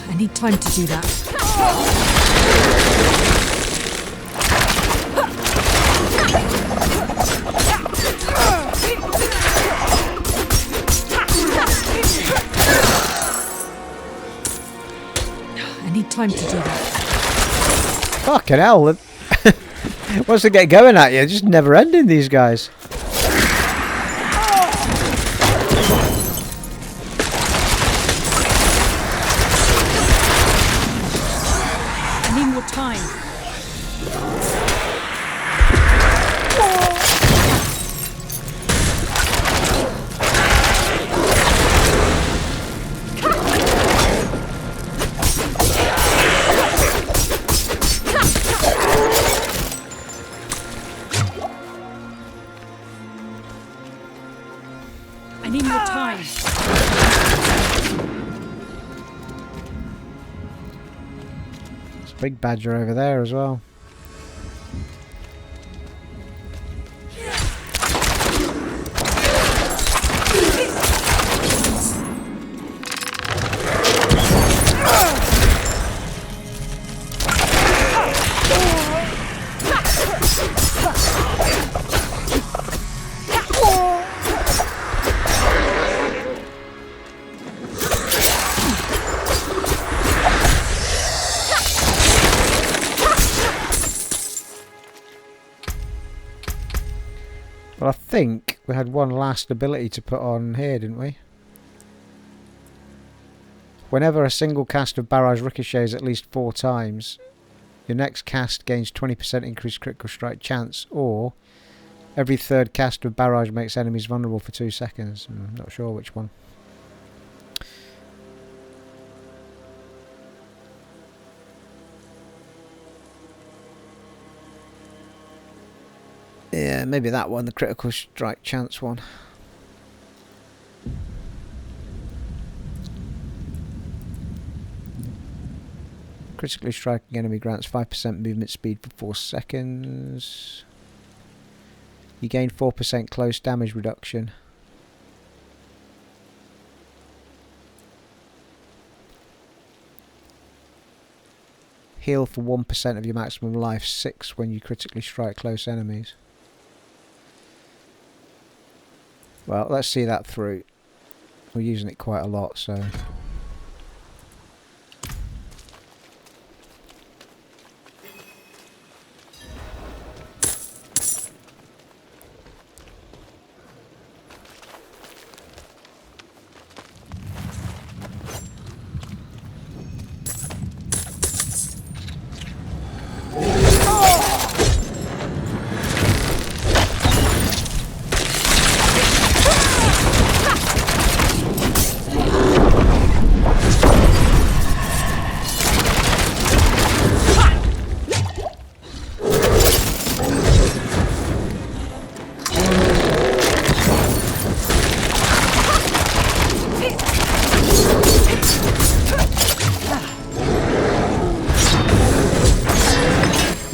Speaker 4: I need time to do that. Time to do that.
Speaker 3: Fucking hell. Once they get going at you, just never ending, these guys.
Speaker 4: I need more time.
Speaker 3: Big badger over there as well. think we had one last ability to put on here, didn't we? Whenever a single cast of barrage ricochets at least 4 times, your next cast gains 20% increased critical strike chance, or every 3rd cast of barrage makes enemies vulnerable for 2 seconds. I'm not sure which one. Yeah, maybe that one, the critical strike chance one. Critically striking enemy grants 5% movement speed for 4 seconds. You gain 4% close damage reduction. Heal for 1% of your maximum life, 6 when you critically strike close enemies. Well, let's see that through. We're using it quite a lot, so...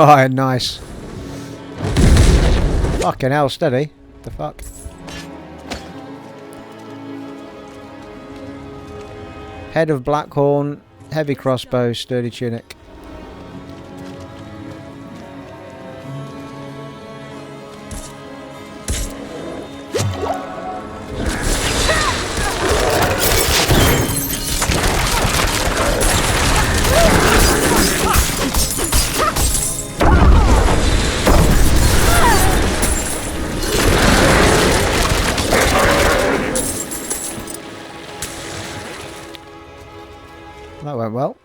Speaker 3: Oh, nice. Fucking hell, steady. What the fuck? Head of Blackhorn, heavy crossbow, sturdy tunic. That went well.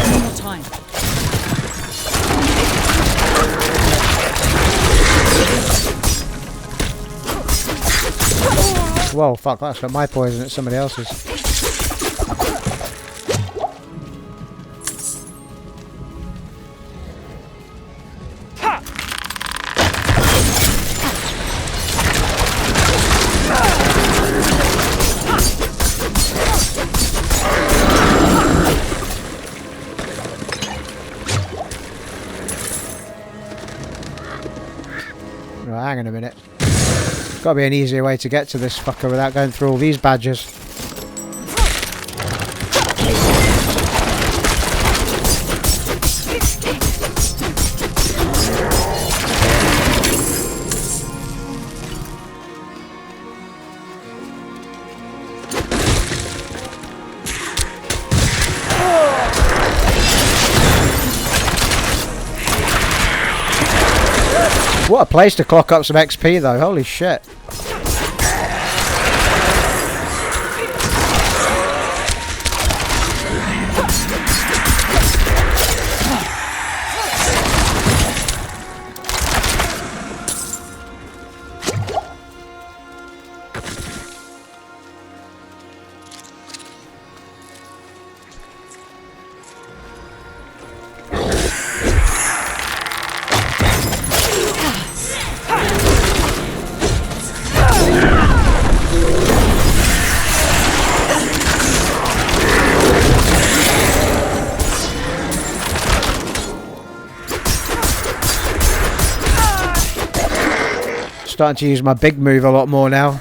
Speaker 4: One more time.
Speaker 3: Whoa, fuck, that's not my poison, it's somebody else's. Right, hang on a minute. Gotta be an easier way to get to this fucker without going through all these badgers. What a place to clock up some XP though, holy shit. Starting to use my big move a lot more now.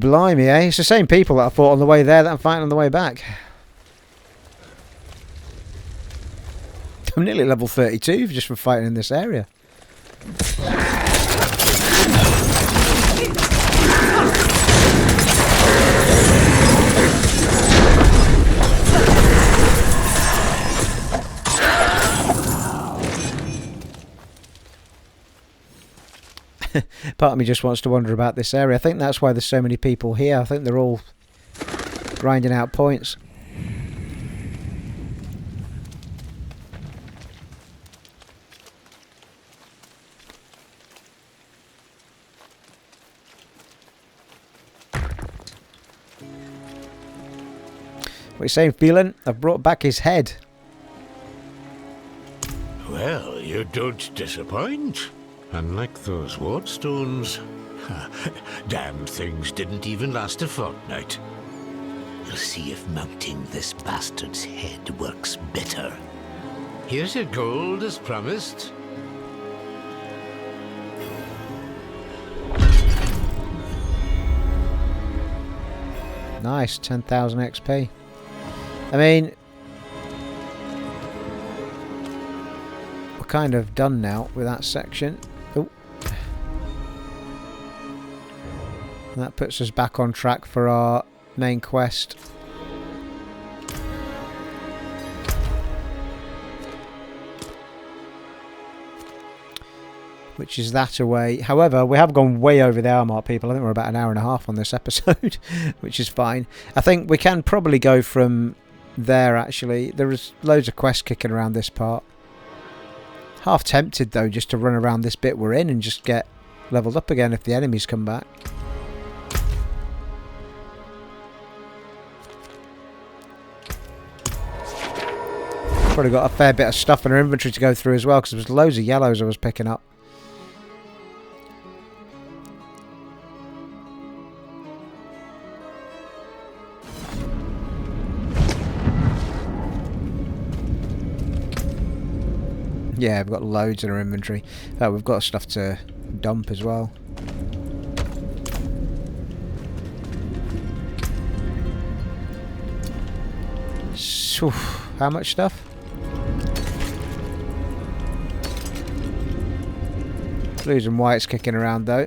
Speaker 3: blimey, eh? It's the same people that I fought on the way there that I'm fighting on the way back. I'm nearly level 32 just for fighting in this area. Part of me just wants to wonder about this area. I think that's why there's so many people here. I think they're all grinding out points. What are you saying, Phelan? I've brought back his head.
Speaker 8: Well, you don't disappoint. Unlike those wardstones. Damn things didn't even last a fortnight. We'll see if mounting this bastard's head works better. Here's your gold as promised.
Speaker 3: Nice, 10,000 XP. I mean, we're kind of done now with that section. Oh. That puts us back on track for our main quest. Which is that away. However, we have gone way over the hour mark, people. I think we're about an hour and a half on this episode, which is fine. I think we can probably go from there, actually. There is loads of quests kicking around this part. Half tempted, though, just to run around this bit we're in and just get leveled up again if the enemies come back. Probably got a fair bit of stuff in our inventory to go through as well, because there was loads of yellows I was picking up. Yeah, we've got loads in our inventory. Oh, we've got stuff to dump as well. So, how much stuff? Blues and whites kicking around though.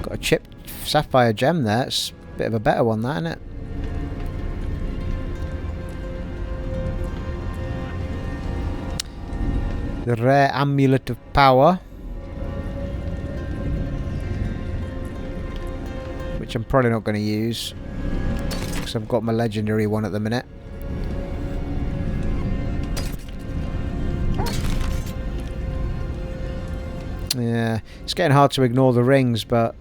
Speaker 3: Got a chipped sapphire gem there. It's a bit of a better one, that, isn't it? The rare amulet of power, which I'm probably not going to use because I've got my legendary one at the minute. Yeah, it's getting hard to ignore the rings, but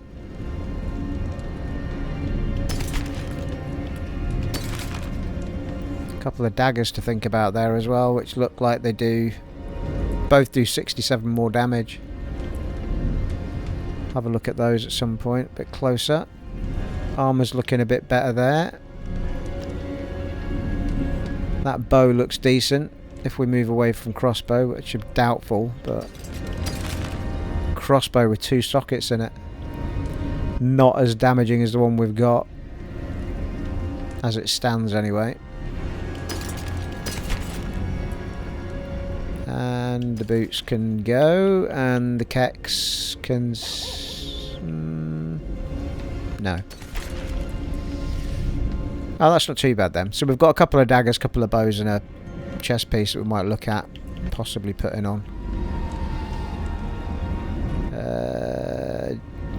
Speaker 3: a couple of daggers to think about there as well, which look like they do. Both do 67 more damage. Have a look at those at some point, a bit closer. Armor's looking a bit better there. That bow looks decent if we move away from crossbow, which is doubtful, but crossbow with 2 sockets in it. Not as damaging as the one we've got, as it stands anyway. And the boots can go, and the keks can... no. Oh, that's not too bad then. So we've got a couple of daggers, a couple of bows, and a chest piece that we might look at possibly putting on.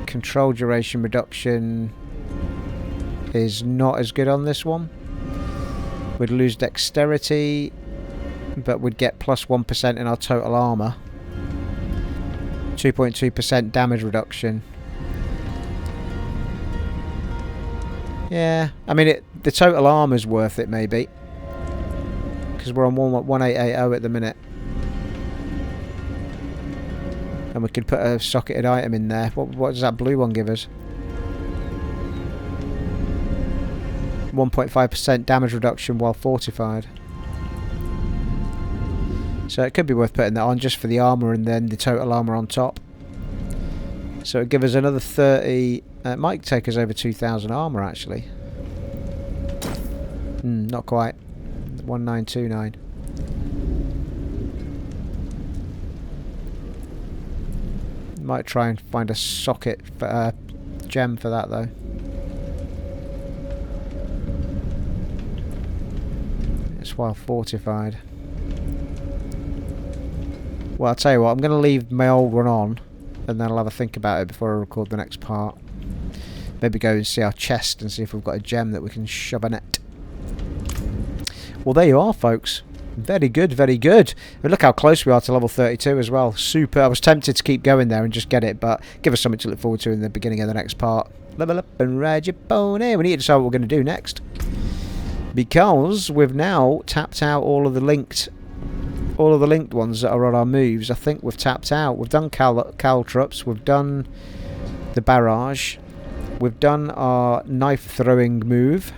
Speaker 3: Control duration reduction is not as good on this one. We'd lose dexterity, but we'd get plus 1% in our total armor. 2.2% damage reduction. Yeah, I mean, the total armor's worth it, maybe. Because we're on 1880 at the minute. And we could put a socketed item in there. What does that blue one give us? 1.5% damage reduction while fortified. So it could be worth putting that on just for the armour and then the total armour on top. So it'll give us another 30. It might take us over 2,000 armour, actually. Not quite. 1929. Might try and find a socket for, gem for that, though. It's well fortified. Well, I'll tell you what, I'm going to leave my old one on, and then I'll have a think about it before I record the next part. Maybe go and see our chest and see if we've got a gem that we can shove in it. Well, there you are, folks. Very good, very good. And look how close we are to level 32 as well. Super. I was tempted to keep going there and just get it, but give us something to look forward to in the beginning of the next part. Level up and ride your pony. We need to decide what we're going to do next, because we've now tapped out all of the linked ones that are on our moves. I think we've tapped out. We've done caltrops. We've done the barrage. We've done our knife throwing move.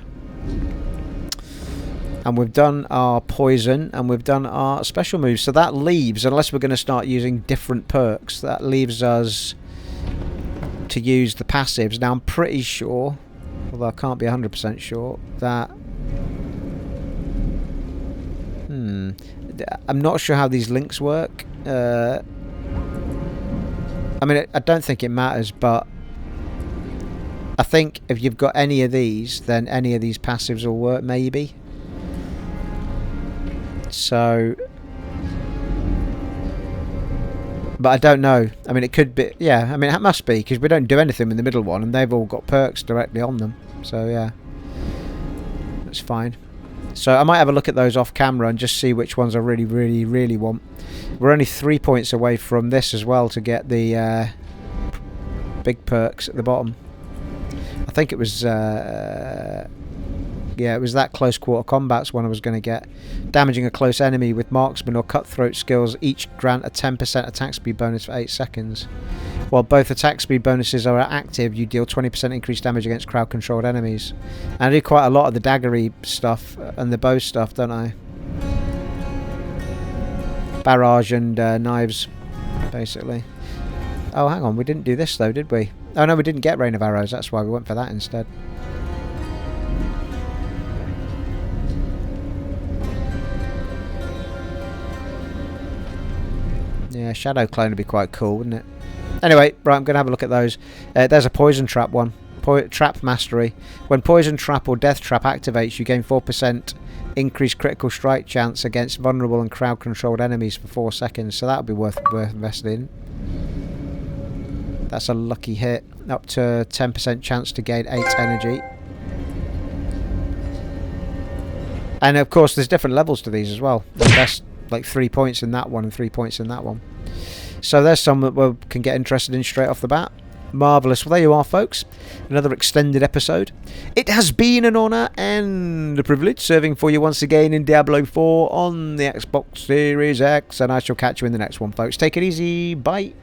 Speaker 3: And we've done our poison, and we've done our special moves. So that leaves, unless we're going to start using different perks, that leaves us to use the passives. Now I'm pretty sure, although I can't be 100% sure, that... I'm not sure how these links work. I mean, I don't think it matters, but I think if you've got any of these, then any of these passives will work, maybe. So, but I don't know. I mean, it could be, yeah, I mean, it must be, because we don't do anything in the middle one, and they've all got perks directly on them. So, yeah, that's fine. So I might have a look at those off camera and just see which ones I really, really, really want. We're only 3 points away from this as well to get the big perks at the bottom. I think it was... yeah, it was that close quarter combat's one I was going to get. Damaging a close enemy with marksman or cutthroat skills each grant a 10% attack speed bonus for 8 seconds. While both attack speed bonuses are active, you deal 20% increased damage against crowd controlled enemies. And I do quite a lot of the daggery stuff and the bow stuff, don't I? Barrage and knives, basically. Oh, hang on, we didn't do this though, did we? Oh no, we didn't get Rain of Arrows, that's why we went for that instead. Yeah, Shadow Clone would be quite cool, wouldn't it? Anyway, right, I'm going to have a look at those. There's a Poison Trap one. Trap Mastery. When Poison Trap or Death Trap activates, you gain 4% increased critical strike chance against vulnerable and crowd-controlled enemies for 4 seconds. So that would be worth investing in. That's a lucky hit. Up to 10% chance to gain 8 energy. And of course, there's different levels to these as well. There's like 3 points in that one and 3 points in that one. So there's some that we can get interested in straight off the bat. Marvellous. Well, there you are, folks. Another extended episode. It has been an honour and a privilege serving for you once again in Diablo 4 on the Xbox Series X. And I shall catch you in the next one, folks. Take it easy. Bye.